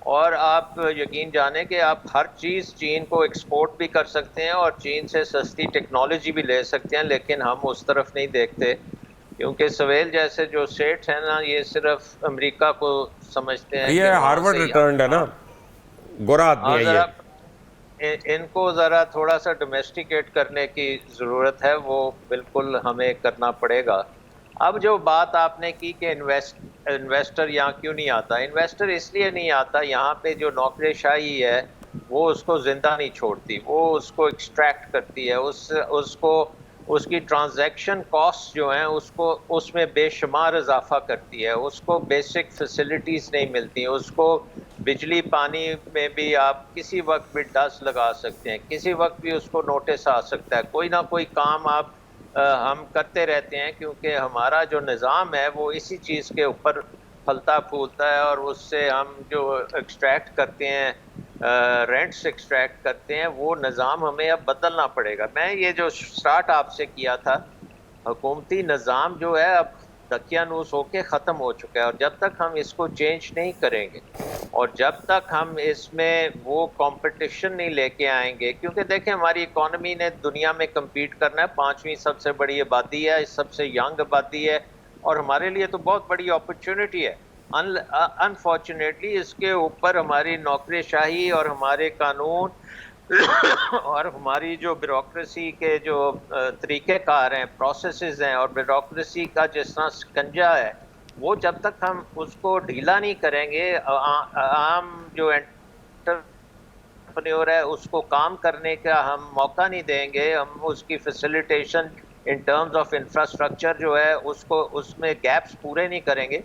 اور آپ یقین جانیں کہ آپ ہر چیز چین کو ایکسپورٹ بھی کر سکتے ہیں اور چین سے سستی ٹیکنالوجی بھی لے سکتے ہیں, لیکن ہم اس طرف نہیں دیکھتے کیونکہ سویل جیسے جو سیٹ ہیں نا یہ صرف امریکہ کو سمجھتے ہیں. یہ ہارورڈ ریٹرنڈ ہے نا, گورا آدمی ہے یہ. ان کو ذرا تھوڑا سا ڈومیسٹیکیٹ کرنے کی ضرورت ہے, وہ بالکل ہمیں کرنا پڑے گا. اب جو بات آپ نے کی کہ انویسٹر یہاں کیوں نہیں آتا, انویسٹر اس لیے نہیں آتا, یہاں پہ جو نوکری شاہی ہے وہ اس کو زندہ نہیں چھوڑتی, وہ اس کو ایکسٹریکٹ کرتی ہے, اس کو اس کی ٹرانزیکشن کاسٹ جو ہیں اس میں بے شمار اضافہ کرتی ہے, اس کو بیسک فیسلٹیز نہیں ملتی, اس کو بجلی پانی میں بھی آپ کسی وقت بھی ڈس لگا سکتے ہیں, کسی وقت بھی اس کو نوٹس آ سکتا ہے, کوئی نہ کوئی کام ہم کرتے رہتے ہیں کیونکہ ہمارا جو نظام ہے وہ اسی چیز کے اوپر پھلتا پھولتا ہے اور اس سے ہم جو ایکسٹریکٹ کرتے ہیں رینٹس ایکسٹریکٹ کرتے ہیں وہ نظام ہمیں اب بدلنا پڑے گا. میں یہ جو سٹارٹ آپ سے کیا تھا, حکومتی نظام جو ہے اب دقیانوس ہو کے ختم ہو چکا ہے اور جب تک ہم اس کو چینج نہیں کریں گے اور جب تک ہم اس میں وہ کمپٹیشن نہیں لے کے آئیں گے, کیونکہ دیکھیں ہماری اکانومی نے دنیا میں کمپیٹ کرنا ہے, 5ویں سب سے بڑی آبادی ہے, سب سے ینگ آبادی ہے اور ہمارے لیے تو بہت بڑی اپرچونٹی ہے. انفارچونیٹلی اس کے اوپر ہماری نوکری شاہی اور ہمارے قانون اور ہماری جو بیوروکریسی کے جو طریقہ کار ہیں, پروسیسز ہیں اور بیوروکریسی کا جس طرح سکنجا ہے, وہ جب تک ہم اس کو ڈھیلا نہیں کریں گے, عام جو انٹرپرینیور ہے اس کو کام کرنے کا ہم موقع نہیں دیں گے, ہم اس کی facilitation in terms of infrastructure جو ہے اس میں گیپس پورے نہیں کریں گے.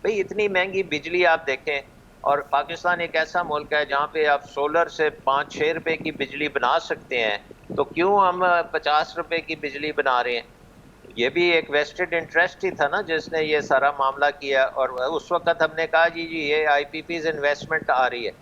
بھئی اتنی مہنگی بجلی آپ دیکھیں, اور پاکستان ایک ایسا ملک ہے جہاں پہ آپ سولر سے 5-6 روپے کی بجلی بنا سکتے ہیں, تو کیوں ہم 50 روپے کی بجلی بنا رہے ہیں؟ یہ بھی ایک ویسٹڈ انٹرسٹ ہی تھا نا جس نے یہ سارا معاملہ کیا, اور اس وقت ہم نے کہا جی یہ آئی پی پیز انویسٹمنٹ آ رہی ہے.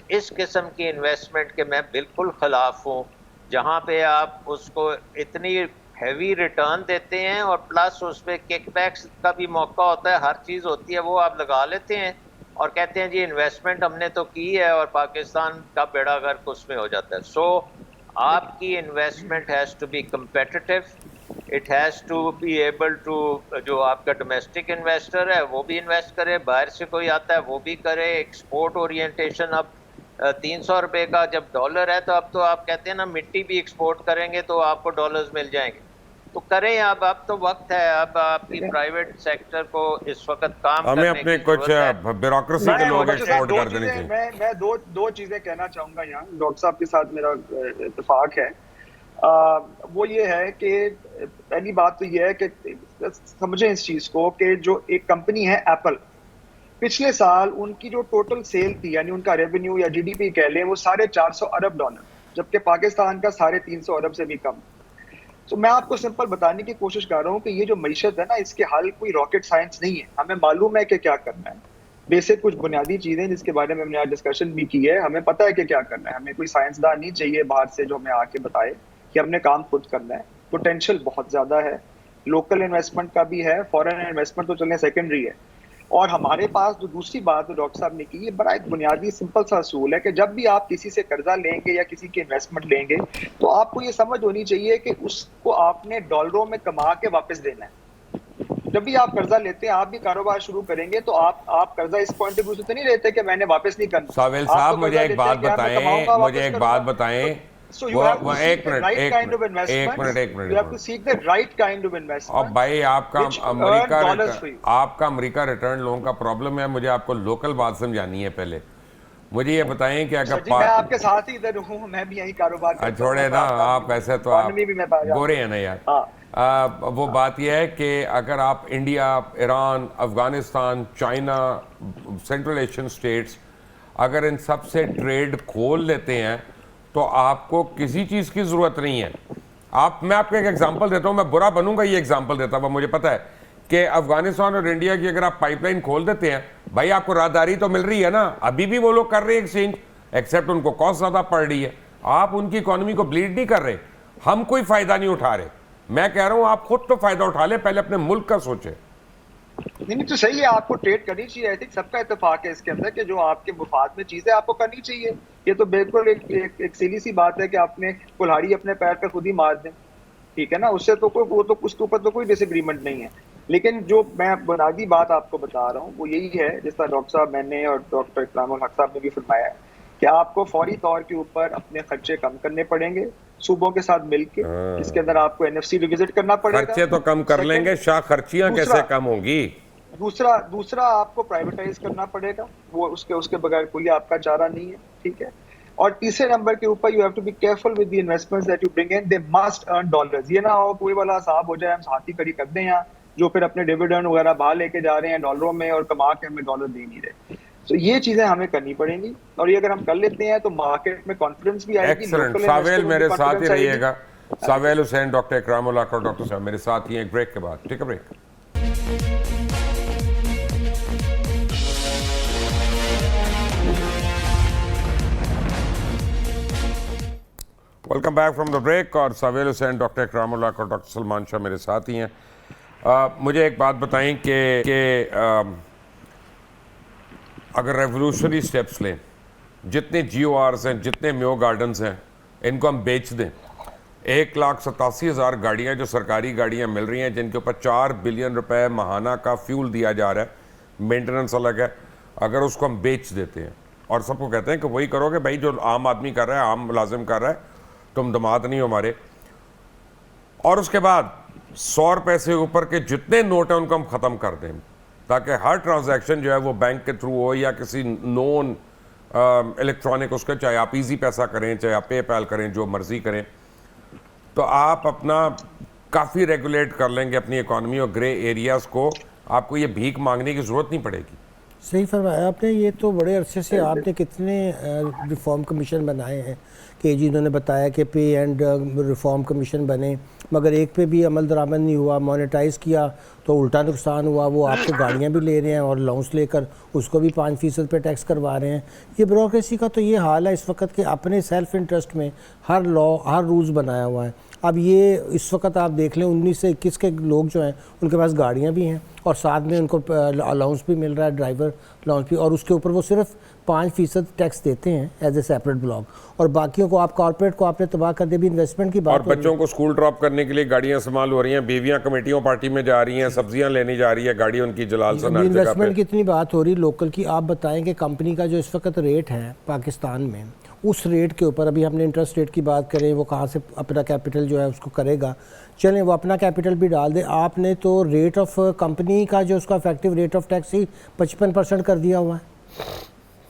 اس قسم کی انویسٹمنٹ کے میں بالکل خلاف ہوں, جہاں پہ آپ اس کو اتنی ہیوی ریٹرن دیتے ہیں اور پلس اس پہ کک بیکس کا بھی موقع ہوتا ہے, ہر چیز ہوتی ہے وہ آپ لگا لیتے ہیں اور کہتے ہیں جی انویسٹمنٹ ہم نے تو کی ہے اور پاکستان کا بیڑا غرق اس میں ہو جاتا ہے. سو آپ کی investment has to be competitive, it has to be able to, جو آپ کا ڈومیسٹک انویسٹر ہے وہ بھی انویسٹ کرے, باہر سے کوئی آتا ہے وہ بھی کرے. ایکسپورٹ اورینٹیشن, اب 300 روپے کا جب ڈالر ہے تو اب تو آپ کہتے ہیں نا مٹی بھی ایکسپورٹ کریں گے تو آپ کو ڈالرز مل جائیں گے, تو کریں. اب تو وقت ہے, اب آپ کی پرائیویٹ سیکٹر کو اس وقت کام ہمیں کرنے اپنے کی کچھ ضرورت ہے. بیوروکریسی کے لوگ ایکسپورٹ کر دینے چاہیے. میں دو چیزیں کہنا چاہوں گا یہاں, ڈاکٹر صاحب کے ساتھ میرا اتفاق ہے. وہ یہ ہے کہ پہلی بات تو یہ ہے کہ سمجھیں اس چیز کو کہ جو ایک کمپنی ہے ایپل, پچھلے سال ان کی جو ٹوٹل سیل تھی یعنی ان کا ریونیو یا GDP کہہ لیں وہ $450 ارب, جبکہ پاکستان کا 350 ارب سے بھی کم. تو میں آپ کو سمپل بتانے کی کوشش کر رہا ہوں کہ یہ جو معیشت ہے نا اس کے حل کوئی راکٹ سائنس نہیں ہے, ہمیں معلوم ہے کہ کیا کرنا ہے. بیسک کچھ بنیادی چیزیں جس کے بارے میں ہم نے آج ڈسکشن بھی کی ہے, ہمیں پتہ ہے کہ کیا کرنا ہے. ہمیں کوئی سائنسدان نہیں چاہیے باہر سے جو ہمیں آ کے بتائے کہ ہم نے کام خود کرنا ہے. پوٹینشیل بہت زیادہ ہے, لوکل انویسٹمنٹ کا بھی ہے, فورن انویسٹمنٹ تو چلیں سیکنڈری ہے. اور ہمارے پاس جو دوسری بات جو ڈاکٹر صاحب نے کی, یہ بڑا ایک بنیادی سمپل سا اصول ہے کہ جب بھی آپ کسی سے قرضہ لیں گے یا کسی کی انویسٹمنٹ لیں گے تو آپ کو یہ سمجھ ہونی چاہیے کہ اس کو آپ نے ڈالروں میں کما کے واپس دینا ہے. جب بھی آپ قرضہ لیتے ہیں, آپ بھی کاروبار شروع کریں گے تو آپ قرضہ اس پوائنٹ آف ویو سے نہیں لیتے کہ میں نے واپس نہیں کرنا. ساویل صاحب مجھے ایک بات بتائیں, So you have to seek the right kind of investment. You have to seek the right kind of investment. اب بھائی آپ کا امریکہ ریٹرن لون کا پرابلم ہے, مجھے آپ کو لوکل بات سمجھانی ہے. پہلے مجھے یہ بتائیں کہ اگر میں آپ کے ساتھ ہی ادھر ہوں, میں بھی یہی کاروبار کرتا ہوں. چھوڑے نا آپ, ایسے تو آپ گورے ہیں نا یار. وہ بات یہ ہے کہ اگر آپ India, Iran, Afghanistan, China, central Asian states, اگر ان سب سے ٹریڈ کھول لیتے ہیں تو آپ کو کسی چیز کی ضرورت نہیں ہے. میں آپ کو ایک ایگزامپل دیتا ہوں, میں برا بنوں گا یہ ایگزامپل دیتا ہوں, مجھے پتا ہے کہ افغانستان اور انڈیا کی اگر آپ پائپ لائن کھول دیتے ہیں, بھائی آپ کو راہداری تو مل رہی ہے نا, ابھی بھی وہ لوگ کر رہے ہیں ایکسچینج, ایکسیپٹ ان کو کاسٹ زیادہ پڑ رہی ہے. آپ ان کی اکانومی کو بلیڈ نہیں کر رہے, ہم کوئی فائدہ نہیں اٹھا رہے. میں کہہ رہا ہوں آپ خود تو فائدہ اٹھا لیں, پہلے اپنے ملک کا سوچیں. نہیں تو صحیح ہے, آپ کو ٹریڈ کرنی چاہیے. آئی تھنک سب کا اتفاق ہے اس کے اندر کہ جو آپ کے مفاد میں چیزیں آپ کو کرنی چاہیے. یہ تو بالکل ایک سیدھی سی بات ہے کہ آپ نے کلہاڑی اپنے پیر پہ خود ہی مار دیں, ٹھیک ہے نا, اس سے تو کوئی, وہ تو اس کے اوپر تو کوئی ڈس ایگریمنٹ نہیں ہے. لیکن جو میں بنیادی بات آپ کو بتا رہا ہوں وہ یہی ہے, جس طرح ڈاکٹر صاحب میں نے اور ڈاکٹر اکرام الحق صاحب نے بھی فرمایا ہے کہ آپ کو فوری طور کے اوپر اپنے خرچے کم کرنے پڑیں گے صوبوں کے ساتھ مل کے, جس کے اندر آپ کو NFC ریوزٹ کرنا پڑے گا. خرچے تو کم کر لیں گے, شاہ خرچیاں کیسے کم ہوں گی؟ دوسرا آپ کو پرائیویٹائز کرنا پڑے گا, وہ اس کے بغیر کوئی آپ کا چارہ نہیں ہے, ٹھیک ہے. اور تیسرے نمبر کے اوپر you have to be careful with the investments that you bring in, they must earn dollars. یہ نہ ہو کوئی والا صاحب ہو جائے, ہم ہاتھی کھڑی کر دیں یہاں, جو پھر اپنے ڈیویڈنڈ وغیرہ باہر لے کے جا رہے ہیں ڈالروں میں اور کما کے ہمیں ڈالر دے نہیں رہے. تو یہ چیزیں ہمیں کرنی پڑیں گی, اور یہ اگر ہم کر لیتے ہیں تو مارکیٹ میں کانفیڈنس بھی آئے گی. ایکسلنٹ. ساویل میرے ساتھ ہی رہیے گا, ساویل حسین, ڈاکٹر اکرام الحق اور ڈاکٹر صاحب میرے ساتھ ہی ہیں. ایک بریک کے بعد, take a break. Welcome back from the break. اور ساویل حسین, ڈاکٹر اکرام الحق اور ڈاکٹر سلمان شاہ میرے ساتھ ہی ہیں. مجھے ایک بات بتائیں کہ اگر ریولوشنری سٹیپس لیں, جتنے GORs ہیں, جتنے میو گارڈنز ہیں, ان کو ہم بیچ دیں. 1,87,000 گاڑیاں جو سرکاری گاڑیاں مل رہی ہیں, جن کے اوپر 4 بلین روپے ماہانہ کا فیول دیا جا رہا ہے, مینٹیننس الگ ہے, اگر اس کو ہم بیچ دیتے ہیں اور سب کو کہتے ہیں کہ وہی کرو گے بھائی جو عام آدمی کر رہا ہے, عام ملازم کر رہا ہے, تم دماد نہیں ہو ہمارے, اور اس کے بعد 100 روپے سے اوپر کے جتنے نوٹ ہیں ان کو ہم ختم کر دیں, تاکہ ہر ٹرانزیکشن جو ہے وہ بینک کے تھرو ہو یا کسی نون الیکٹرانک, اس کا چاہے آپ ایزی پیسہ کریں, چاہے آپ پے پیل کریں, جو مرضی کریں, تو آپ اپنا کافی ریگولیٹ کر لیں گے اپنی اکانومی اور گرے ایریاز کو. آپ کو یہ بھیک مانگنے کی ضرورت نہیں پڑے گی. صحیح فرمایا آپ نے. یہ تو بڑے عرصے سے آپ نے کتنے ریفارم کمیشن بنائے ہیں کہ جی انہوں نے بتایا کہ پے اینڈ ریفارم کمیشن بنے, مگر ایک پہ بھی عمل درآمد نہیں ہوا. مانیٹائز کیا تو الٹا نقصان ہوا. وہ آپ سے گاڑیاں بھی لے رہے ہیں اور الاؤنس لے کر اس کو بھی 5% پہ ٹیکس کروا رہے ہیں. یہ بیوروکریسی کا تو یہ حال ہے اس وقت کہ اپنے سیلف انٹرسٹ میں ہر لا, ہر رولز بنایا ہوا ہے. اب یہ اس وقت آپ دیکھ لیں 19 سے 21 کے لوگ جو ہیں ان کے پاس گاڑیاں بھی ہیں اور ساتھ میں ان کو الاؤنس بھی مل رہا ہے, ڈرائیور الاؤنس بھی, اور اس کے اوپر وہ صرف 5% ٹیکس دیتے ہیں ایز اے سیپریٹ بلاک, اور باقیوں کو آپ کارپوریٹ کو آپ نے تباہ کر دیا. بھی انویسٹمنٹ کی بات, اور بچوں کو اسکول ڈراپ کرنے کے لیے گاڑیاں استعمال ہو رہی ہیں, بیویاں کمیٹیوں پارٹی میں جا رہی ہیں, سبزیاں لینی جا رہی ہے گاڑی ان کی جلال سے. انویسٹمنٹ کی اتنی بات ہو رہی لوکل کی. آپ بتائیں کہ کمپنی کا جو اس وقت ریٹ ہے پاکستان میں, اس ریٹ کے اوپر, ابھی ہم نے انٹرسٹ ریٹ کی بات کریں, وہ کہاں سے اپنا کیپٹل جو ہے اس کو کرے گا, چلیں وہ اپنا کیپٹل بھی ڈال دے. آپ نے تو ریٹ آف کمپنی کا جو اس کا افیکٹو ریٹ آف ٹیکس ہی 55% کر دیا ہوا ہے.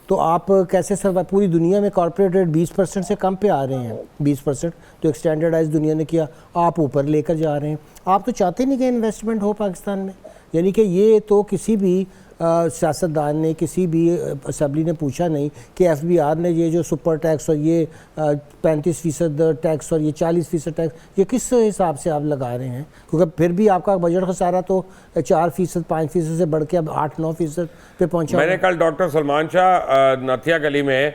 تو آپ کیسے پوری دنیا میں کارپوریٹ ریٹ 20% سے کم پہ آ رہے ہیں, 20% تو ایک سٹینڈرڈائز دنیا نے کیا, آپ اوپر لے کر جا رہے ہیں. آپ تو چاہتے نہیں کہ انویسٹمنٹ ہو پاکستان میں. یعنی کہ یہ تو کسی بھی سیاستدان نے, کسی بھی اسمبلی نے پوچھا نہیں کہ FBR نے یہ جو سپر ٹیکس اور یہ 35% ٹیکس اور یہ 40% ٹیکس یہ کس حساب سے آپ لگا رہے ہیں, کیونکہ پھر بھی آپ کا بجٹ خسارہ تو 4%, 5% سے بڑھ کے اب 8-9% پہ پہنچا. میں نے کل ڈاکٹر سلمان شاہ نتھیا گلی میں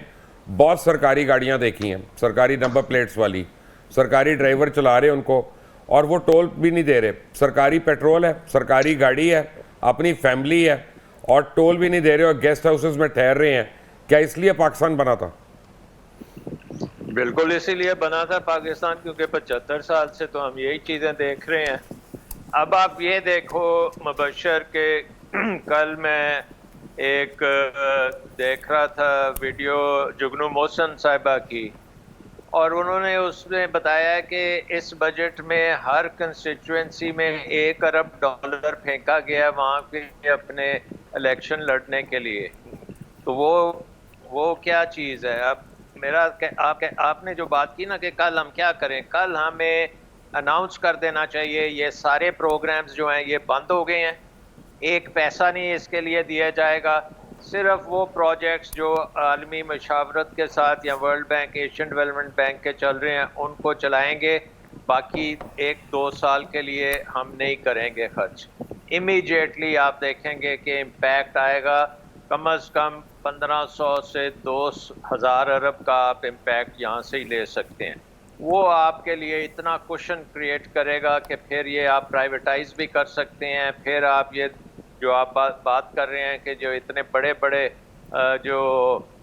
بہت سرکاری گاڑیاں دیکھی ہیں, سرکاری نمبر پلیٹس والی, سرکاری ڈرائیور چلا رہے ان کو, اور وہ ٹول بھی نہیں دے رہے. سرکاری پیٹرول ہے, سرکاری گاڑی ہے, اپنی فیملی ہے, اور ٹول بھی نہیں دے رہے, اور گیسٹ ہاؤسز میں ٹھہر رہے ہیں. کیا اس لیے پاکستان بنا تھا؟ بالکل اسی لیے بنا تھا پاکستان, کیونکہ 75 سال سے تو ہم یہی چیزیں دیکھ رہے ہیں. اب آپ یہ دیکھو مبشر کہ کل میں ایک دیکھ رہا تھا ویڈیو جگنو محسن صاحبہ کی, اور انہوں نے اس میں بتایا کہ اس بجٹ میں ہر کنسٹیچوئنسی میں $1 ارب پھینکا گیا وہاں کے اپنے الیکشن لڑنے کے لیے. تو وہ وہ کیا چیز ہے؟ اب میرا آپ نے جو بات کی نا کہ کل ہم کیا کریں، کل ہمیں اناؤنس کر دینا چاہیے یہ سارے پروگرامز جو ہیں یہ بند ہو گئے ہیں، ایک پیسہ نہیں اس کے لیے دیا جائے گا، صرف وہ پروجیکٹس جو عالمی مشاورت کے ساتھ یا world bank, Asian development bank کے چل رہے ہیں ان کو چلائیں گے، باقی 1-2 سال کے لیے ہم نہیں کریں گے خرچ۔ امیڈیٹلی آپ دیکھیں گے کہ امپیکٹ آئے گا، کم از کم 1500 سے 2000 ارب کا آپ امپیکٹ یہاں سے ہی لے سکتے ہیں۔ وہ آپ کے لیے اتنا کوشن کریٹ کرے گا کہ پھر یہ آپ پرائیویٹائز بھی کر سکتے ہیں، پھر آپ یہ جو آپ بات کر رہے ہیں کہ جو اتنے بڑے بڑے جو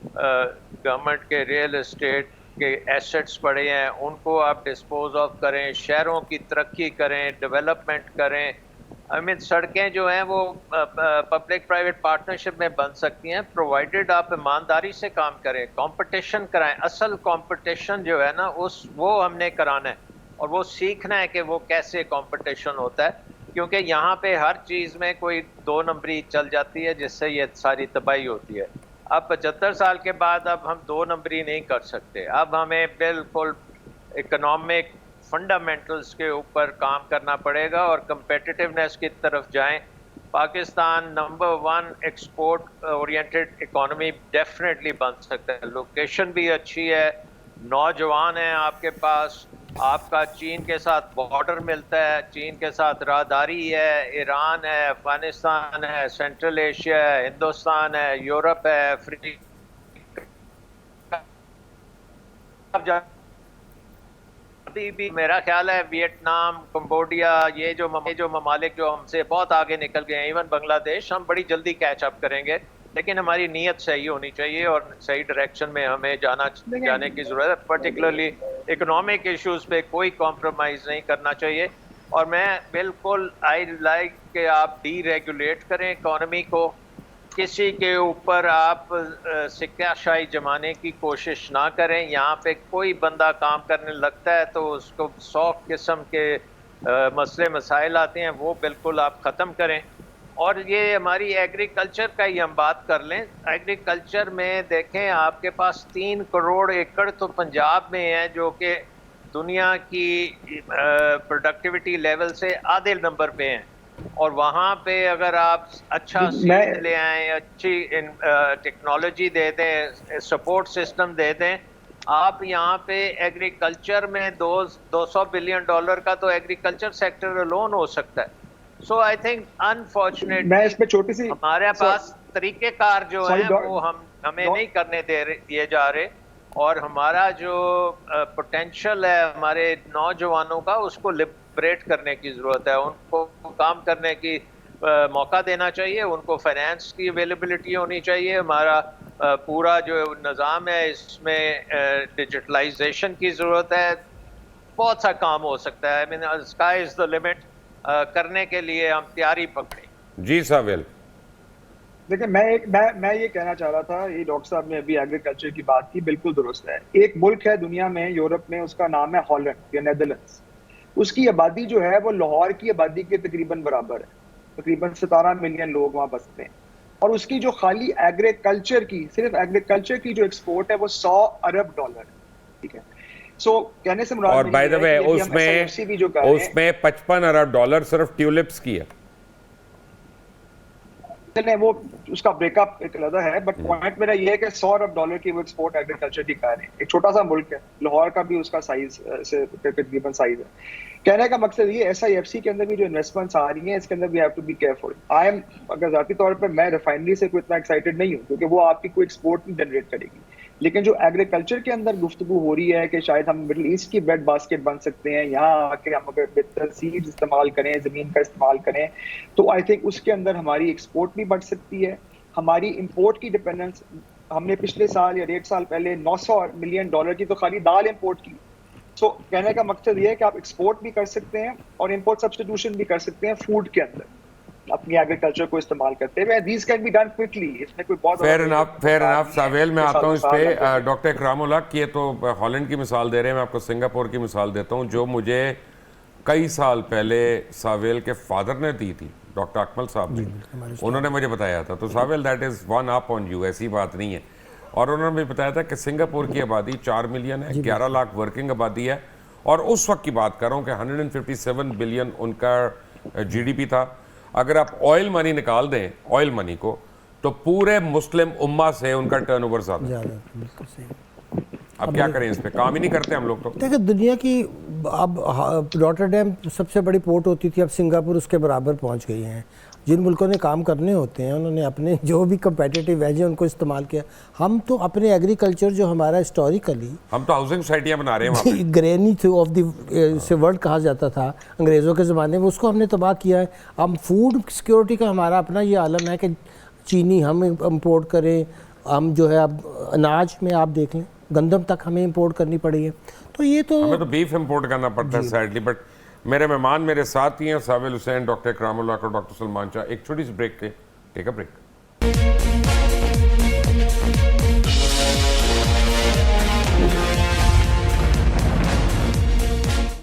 گورنمنٹ کے ریئل اسٹیٹ کے ایسٹس پڑے ہیں ان کو آپ ڈسپوز آف کریں، شہروں کی ترقی کریں، ڈیولپمنٹ کریں۔ سڑکیں جو ہیں وہ پبلک پرائیویٹ پارٹنرشپ میں بن سکتی ہیں، پرووائڈیڈ آپ ایمانداری سے کام کریں، کمپٹیشن کرائیں۔ اصل کمپٹیشن جو ہے نا وہ ہم نے کرانا ہے اور وہ سیکھنا ہے کہ وہ کیسے کمپٹیشن ہوتا ہے، کیونکہ یہاں پہ ہر چیز میں کوئی 2 نمبری چل جاتی ہے جس سے یہ ساری تباہی ہوتی ہے۔ اب 75 سال کے بعد اب ہم 2 نمبری نہیں کر سکتے، اب ہمیں بالکل اکنامک فنڈامنٹلز کے اوپر کام کرنا پڑے گا اور کمپیٹیٹیونیس کی طرف جائیں۔ Pakistan number 1 export oriented economy definitely بن سکتا ہے، لوکیشن بھی اچھی ہے، نوجوان ہیں آپ کے پاس، آپ کا چین کے ساتھ بارڈر ملتا ہے، چین کے ساتھ راہداری ہے، ایران ہے، افغانستان ہے، سینٹرل ایشیا ہے، ہندوستان ہے، یورپ ہے، افریقہ، ابھی بھی میرا خیال ہے ویتنام، کمبوڈیا، یہ جو ممالک جو ہم سے بہت آگے نکل گئے ہیں، ایون بنگلہ دیش، ہم بڑی جلدی کیچ اپ کریں گے، لیکن ہماری نیت صحیح ہونی چاہیے اور صحیح ڈائریکشن میں ہمیں جانے کی ضرورت ہے۔ پرٹیکولرلی اکنامک ایشوز پہ کوئی کمپرومائز نہیں کرنا چاہیے، اور میں بالکل آئی لائک کہ آپ ڈی ریگولیٹ کریں اکانومی کو، کسی کے اوپر آپ سکہ شاہی جمانے کی کوشش نہ کریں۔ یہاں پہ کوئی بندہ کام کرنے لگتا ہے تو اس کو 100 قسم کے مسئلے مسائل آتے ہیں، وہ بالکل آپ ختم کریں۔ اور یہ ہماری ایگریکلچر کا ہی ہم بات کر لیں، ایگریکلچر میں دیکھیں آپ کے پاس 3 کروڑ ایکڑ تو پنجاب میں ہے جو کہ دنیا کی پروڈکٹیوٹی لیول سے آدھے نمبر پہ ہیں، اور وہاں پہ اگر آپ اچھا سیڈ لے آئیں، اچھی ٹیکنالوجی دے دیں، سپورٹ سسٹم دے دیں، آپ یہاں پہ ایگریکلچر میں $200 بلین کا تو ایگریکلچر سیکٹر الون ہو سکتا ہے۔ سو آئی تھنک انفارچونیٹلی ہمارے پاس طریقہ کار جو ہیں وہ ہمیں نہیں کرنے دیے جا رہے، اور ہمارا جو پوٹینشیل ہے ہمارے نوجوانوں کا اس کو لبریٹ کرنے کی ضرورت ہے، ان کو کام کرنے کی موقع دینا چاہیے، ان کو فائنینس کی اویلیبلٹی ہونی چاہیے۔ ہمارا پورا جو نظام ہے اس میں ڈیجیٹلائزیشن کی ضرورت ہے، بہت سا کام ہو سکتا ہے، آئی مین اسکائی از دا لمٹ، کرنے کے لیے ہم تیاری پکڑیں۔ جی ساویل۔ دیکھیں میں یہ کہنا چاہ رہا تھا، یہ ڈاکٹر صاحب نے ابھی ایگریکلچر کی بات کی، بالکل درست ہے۔ ایک ملک ہے دنیا میں، یورپ میں، اس کا نام ہے ہالینڈ یا نیدرلینڈز، اس کی آبادی جو ہے وہ لاہور کی آبادی کے تقریباً برابر ہے، تقریباً 17 ملین لوگ وہاں بستے ہیں، اور اس کی جو خالی ایگریکلچر کی، صرف ایگریکلچر کی جو ایکسپورٹ ہے وہ $100 ارب ہے، ٹھیک ہے۔ سو کہنے سے مراد، اور بائی دا وے اس میں $55 ارب صرف ٹیولپس کی ہے۔ وہ اس کا بریک اپ ایک علیحدہ ہے، بٹ پوائنٹ میرا یہ ہے کہ $100 ارب کی وہ ایکسپورٹ ایگریکلچر کی کر رہے ہیں۔ ایک چھوٹا سا ملک ہے، لاہور کا بھی اس کا سائز سے تقریباً سائز ہے۔ کہنے کا مقصد یہ SIFC کے اندر بھی جو انویسٹمنٹس آ رہی ہیں اس کے اندر بھی ہیو ٹو بی کیئرفل۔ اگر ذاتی طور پہ میں ریفائنری سے کوئی اتنا ایکسائٹیڈ نہیں ہوں کیونکہ وہ آپ کی کوئی ایکسپورٹ نہیں جنریٹ کرے گی، لیکن جو ایگریکلچر کے اندر گفتگو ہو رہی ہے کہ شاید ہم مڈل ایسٹ کی بریڈ باسکٹ بن سکتے ہیں، یہاں آ کے ہم اگر بہتر سیڈز استعمال کریں، زمین کا استعمال کریں، تو آئی تھنک اس کے اندر ہماری ایکسپورٹ بھی بڑھ سکتی ہے۔ ہماری امپورٹ کی ڈپینڈنس، ہم نے پچھلے سال یا 1.5 سال پہلے $900 ملین کی تو خالی دال امپورٹ کی۔ سو کہنے کا مقصد یہ ہے کہ آپ ایکسپورٹ بھی کر سکتے ہیں اور امپورٹ سبسٹیٹیوشن بھی کر سکتے ہیں فوڈ کے اندر اپنی ایگریکلچر کو استعمال کرتے ہوئے۔ These can be done quickly, اس میں کوئی بہت فیر انف ساویل، میں آتا ہوں اس پہ۔ ڈاکٹر اکرام الحق، یہ تو ہالینڈ کی مثال دے رہے ہیں، میں آپ کو سنگاپور کی مثال دیتا ہوں جو مجھے کئی سال پہلے ساویل کے فادر نے دی تھی، ڈاکٹر اکمل صاحب نے، انہوں نے مجھے بتایا تھا۔ تو Sawail that is one up on you, ایسی بات نہیں ہے۔ اور انہوں نے بھی بتایا تھا کہ سنگاپور کی آبادی 4 ملین ہے, 11 لاکھ ورکنگ آبادی ہے, اور اس وقت کی بات کر رہا ہوں کہ 157 بلین ان کا جی ڈی پی تھا. اگر آپ آئل منی نکال دیں, آئل منی کو, تو پورے مسلم امہ سے ان کا ٹرن اوور زیادہ ہے. بالکل صحیح. اب کیا کریں, اس پہ کام ہی نہیں کرتے ہم لوگ. تو دیکھیں دنیا کی اب روٹرڈیم سب سے بڑی پورٹ ہوتی تھی, اب سنگاپور اس کے برابر پہنچ گئی ہیں. جن ملکوں نے کام کرنے ہوتے ہیں انہوں نے اپنے جو بھی کمپیٹیٹیو ایج ہیں ان کو استعمال کیا. ہم تو اپنے ایگریکلچر جو ہمارا ہسٹوریکلی, ہم تو ہاؤسنگ سوسائٹیاں بنا رہے ہیں وہاں پہ. گرینی آف دی سے ورلڈ کہا جاتا تھا انگریزوں کے زمانے میں, اس کو ہم نے تباہ کیا ہے. ہم فوڈ سیکیورٹی کا ہمارا اپنا یہ عالم ہے کہ چینی ہم امپورٹ کریں, ہم جو ہے اب اناج میں آپ دیکھ لیں گندم تک ہمیں امپورٹ کرنی پڑی ہے. تو یہ تو ہمیں تو بیف امپورٹ کرنا پڑتا ہے سیڈلی. بٹ میرے مہمان میرے ساتھ ہی ہیں, ساویل حسین, ڈاکٹر اکرام اللہ اور ڈاکٹر سلمان شاہ. ایک چھوٹی سی بریک کے, take a break.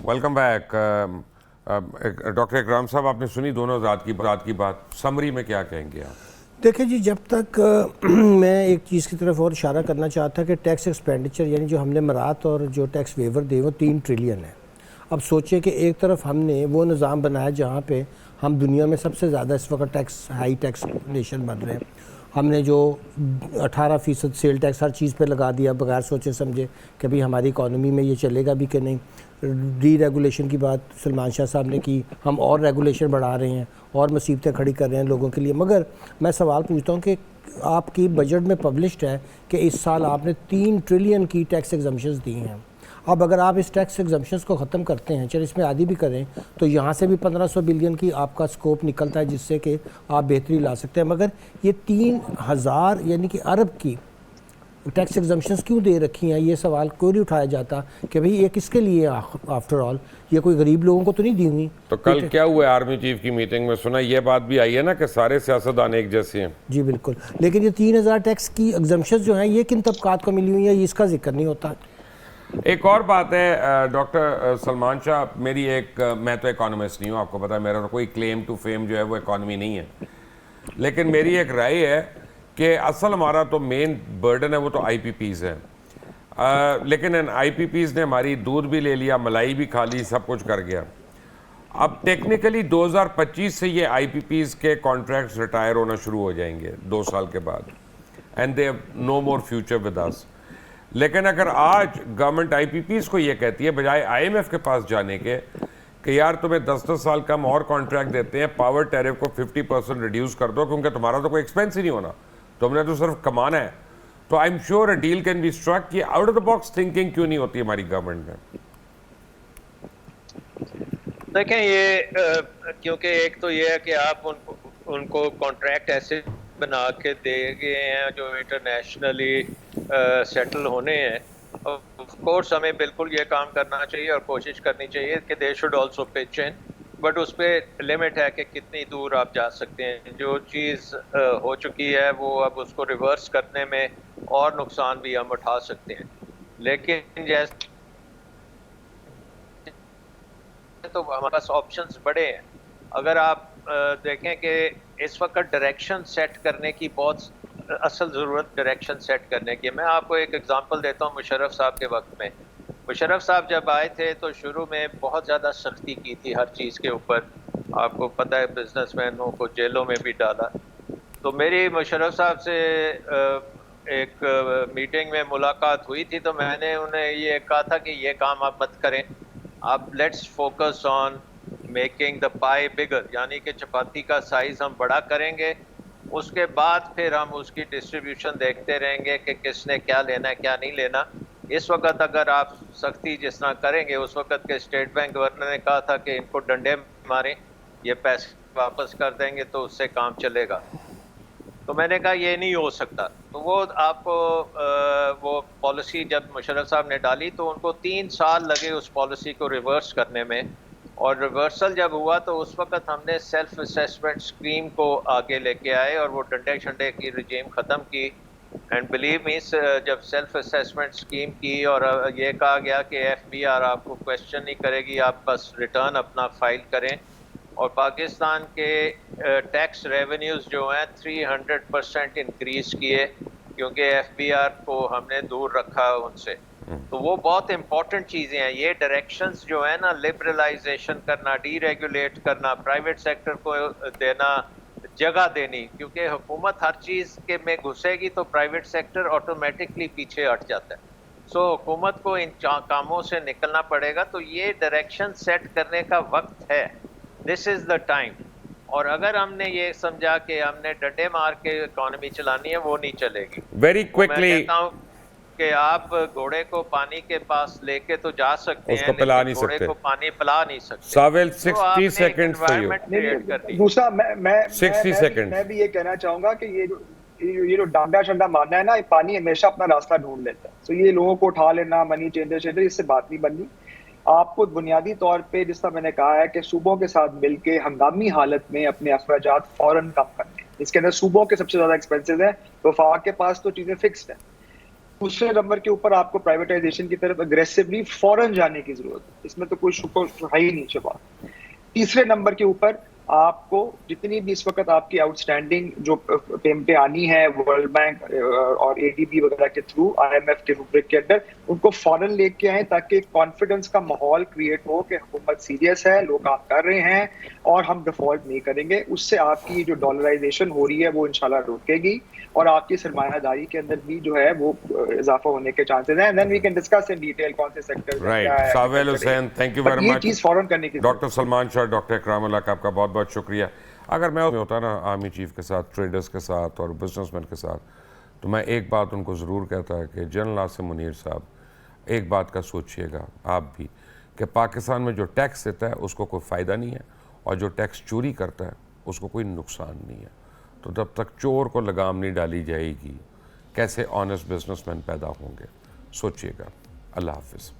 Welcome back. Doctor Ikram صاحب, آپ نے سنی دونوں ذات کی بات, سمری میں کیا کہیں گے آپ؟ دیکھیں جی, جب تک میں ایک چیز کی طرف اور اشارہ کرنا چاہتا کہ ٹیکس ایکسپینڈیچر یعنی جو ہم نے مرات اور جو ٹیکس ویور دے وہ 3 ٹریلین ہے. اب سوچیں کہ ایک طرف ہم نے وہ نظام بنایا جہاں پہ ہم دنیا میں سب سے زیادہ اس وقت ہائی ٹیکس نیشن بن رہے ہیں. ہم نے جو 18% سیل ٹیکس ہر چیز پہ لگا دیا بغیر سوچے سمجھے کہ بھئی ہماری اکانومی میں یہ چلے گا بھی کہ نہیں. ڈی ریگولیشن کی بات سلمان شاہ صاحب نے کی, ہم اور ریگولیشن بڑھا رہے ہیں اور مصیبتیں کھڑی کر رہے ہیں لوگوں کے لیے. مگر میں سوال پوچھتا ہوں کہ آپ کی بجٹ میں پبلشڈ ہے کہ اس سال آپ نے 3 ٹریلین کی ٹیکس ایگزمپشنز دی ہیں. اب اگر آپ اس ٹیکس ایگزمپشنز کو ختم کرتے ہیں, چلے اس میں آدھی بھی کریں, تو یہاں سے بھی 1500 بلین کی آپ کا سکوپ نکلتا ہے جس سے کہ آپ بہتری لا سکتے ہیں. مگر یہ 3000 یعنی کہ ارب کی ٹیکس ایگزمپشنز کیوں دے رکھی ہیں, یہ سوال کوئی نہیں اٹھایا جاتا کہ بھئی یہ کس کے لیے آفٹر آل, یہ کوئی غریب لوگوں کو تو نہیں دی ہوئی. تو کل کیا ہوا ہے آرمی چیف کی میٹنگ میں, سنا یہ بات بھی آئی ہے نا کہ سارے سیاستدان ایک جیسے ہیں. جی بالکل, لیکن یہ 3000 ٹیکس کی ایگزمپشنز جو ہیں یہ کن طبقات کو ملی ہوئی ہیں, یہ اس کا ذکر نہیں ہوتا. ایک اور بات ہے ڈاکٹر سلمان شاہ, میری میں تو اکانومسٹ نہیں ہوں, آپ کو پتا ہے میرا تو کوئی کلیم ٹو فیم جو ہے وہ اکانومی نہیں ہے, لیکن میری ایک رائے ہے کہ اصل ہمارا تو مین برڈن ہے وہ تو آئی پی پیز ہے. لیکن ان آئی پی پیز نے ہماری دودھ بھی لے لیا, ملائی بھی کھا لی, سب کچھ کر گیا. اب ٹیکنیکلی 2025 سے یہ آئی پی پیز کے کانٹریکٹس ریٹائر ہونا شروع ہو جائیں گے 2 سال کے بعد, and they have no more future with us. لیکن اگر آج گورنمنٹ آئی پی پیز کو یہ کہتی ہے بجائے آئی ایم ایف کے پاس جانے کے کہ یار تمہیں 10 سال کم اور کانٹریکٹ دیتے ہیں, پاور ٹیرف کو 50% ریڈیوس کر دو کیونکہ تمہارا تو کوئی ایکسپینس ہی نہیں ہونا, تم نے تو صرف کمانا ہے, تو I am sure a deal can be struck. کہ out of the box thinking کیوں نہیں ہوتی ہماری گورنمنٹ میں؟ دیکھیں یہ کیونکہ ایک تو یہ ہے کہ آپ ان کو کانٹریکٹ ایسے بنا کے دے گئے ہیں جو انٹرنیشنلی سیٹل ہونے ہیں. آف کورس ہمیں بالکل یہ کام کرنا چاہیے اور کوشش کرنی چاہیے کہ they should also pitch in, but اس پہ لمٹ ہے کہ کتنی دور آپ جا سکتے ہیں. جو چیز ہو چکی ہے وہ اب اس کو ریورس کرنے میں اور نقصان بھی ہم اٹھا سکتے ہیں. لیکن جیسے تو ہمارے پاس آپشنز بڑے ہیں. اگر آپ دیکھیں کہ اس وقت ڈائریکشن سیٹ کرنے کی بہت اصل ضرورت ڈائریکشن سیٹ کرنے کی. میں آپ کو ایک ایگزامپل دیتا ہوں. مشرف صاحب کے وقت میں, مشرف صاحب جب آئے تھے تو شروع میں بہت زیادہ سختی کی تھی ہر چیز کے اوپر. آپ کو پتہ ہے بزنس مینوں کو جیلوں میں بھی ڈالا. تو میری مشرف صاحب سے ایک میٹنگ میں ملاقات ہوئی تھی, تو میں نے انہیں یہ کہا تھا کہ یہ کام آپ مت کریں, آپ let's focus on making the pie bigger, یعنی کہ چپاتی کا سائز ہم بڑا کریں گے, اس کے بعد پھر ہم اس کی ڈسٹریبیوشن دیکھتے رہیں گے کہ کس نے کیا لینا ہے کیا نہیں لینا. اس وقت اگر آپ سختی جس طرح کریں گے, اس وقت کے اسٹیٹ بینک گورنر نے کہا تھا کہ ان کو ڈنڈے ماریں, یہ پیسے واپس کر دیں گے تو اس سے کام چلے گا. تو میں نے کہا یہ نہیں ہو سکتا. تو وہ آپ کو وہ پالیسی جب مشرف صاحب نے ڈالی تو ان کو 3 سال لگے اس پالیسی کو ریورس کرنے میں, اور ریورسل جب ہوا تو اس وقت ہم نے سیلف اسیسمنٹ اسکیم کو آگے لے کے آئے اور وہ ڈنڈے شنڈے کی رجیم ختم کی. اینڈ بلیو می, جب سیلف اسیسمنٹ اسکیم کی اور یہ کہا گیا کہ ایف بی آر آپ کو کویشچن نہیں کرے گی, آپ بس ریٹرن اپنا فائل کریں, اور پاکستان کے ٹیکس ریونیوز جو ہیں 300% انکریز کیے. کیونکہ FBR کو ہم نے دور رکھا ان سے. تو وہ بہت امپورٹنٹ چیزیں ہیں. یہ ڈائریکشنز جو ہے نا، لبرلائزیشن کرنا، ڈی ریگولیٹ کرنا، پرائیویٹ سیکٹر کو دینا، جگہ دینی، کیونکہ حکومت ہر چیز کے میں گھسے گی تو پرائیویٹ سیکٹر آٹومیٹکلی پیچھے ہٹ جاتا ہے. سو حکومت کو ان کاموں سے نکلنا پڑے گا. تو یہ ڈائریکشن سیٹ کرنے کا وقت ہے. دس از دا ٹائم. اور اگر ہم نے یہ سمجھا کہ ہم نے ڈنڈے مار کے اکانومی چلانی ہے، وہ نہیں چلے گی. ویری میں کوئکلی کہتا ہوں کہ آپ گھوڑے کو پانی کے پاس لے کے تو جا سکتے اس ہیں، کو پلا لیکن نہیں گھوڑے سکتے. کو پانی پلا نہیں سکتے. ساویل تو آپ 60 نے seconds for you. environment create کرنی. دوسرا 60 seconds. میں بھی یہ کہنا چاہوں گا کہ یہ جو ڈانڈا شنڈا مارنا ہے نا، پانی ہمیشہ اپنا راستہ ڈھونڈ لیتا ہے. تو یہ لوگوں کو اٹھا لینا، منی چینجر، اس سے بات نہیں بننی. آپ کو بنیادی طور پہ جس طرح میں نے کہا ہے کہ صوبوں کے ساتھ مل کے ہنگامی حالت میں اپنے اخراجات فوراً کم کرنے. اس کے اندر صوبوں کے سب سے زیادہ ایکسپینسز ہیں. وفاق کے پاس تو چیزیں فکسڈ ہیں. دوسرے نمبر کے اوپر آپ کو پرائیویٹائزیشن کی طرف اگریسولی فوراً جانے کی ضرورت ہے. اس میں تو کوئی شک ہے ہی نہیں شبہ. تیسرے نمبر کے اوپر آپ کو جتنی بھی اس وقت آپ کی آؤٹ اسٹینڈنگ جو پیمنٹیں آنی ہے ورلڈ بینک اور ADB وغیرہ کے تھرو، IMF کے روبرک کے اندر، ان کو فوراً لے کے آئیں تاکہ کانفیڈنس کا ماحول کریٹ ہو کہ حکومت سیریس ہے، لوگ کام کر رہے ہیں اور ہم ڈیفالٹ نہیں کریں گے. اس سے آپ کی جو ڈالرائزیشن ہو رہی ہے وہ انشاءاللہ رکے گی اور آپ کی سرمایہ داری کے اندر بھی جو ہے وہ اضافہ ہونے کے چانسز ہیں. Then we can discuss in detail کون سے sector right. Sawail Hussain, thank you very یہ مچ. چیز فوراً کرنے کی ڈاکٹر سلمان شاہ، ڈاکٹر اکرام اللہ کا آپ کا بہت بہت شکریہ. اگر میں ہوتا نا آرمی چیف کے ساتھ، ٹریڈرز کے ساتھ اور بزنس مین کے ساتھ، تو میں ایک بات ان کو ضرور کہتا ہے کہ جنرل عاصم منیر صاحب، ایک بات کا سوچئے گا آپ بھی کہ پاکستان میں جو ٹیکس دیتا ہے اس کو کوئی فائدہ نہیں ہے، اور جو ٹیکس چوری کرتا ہے اس کو کوئی نقصان نہیں ہے. تو جب تک چور کو لگام نہیں ڈالی جائے گی، کیسے آنیسٹ بزنس مین پیدا ہوں گے؟ سوچئے گا. اللہ حافظ.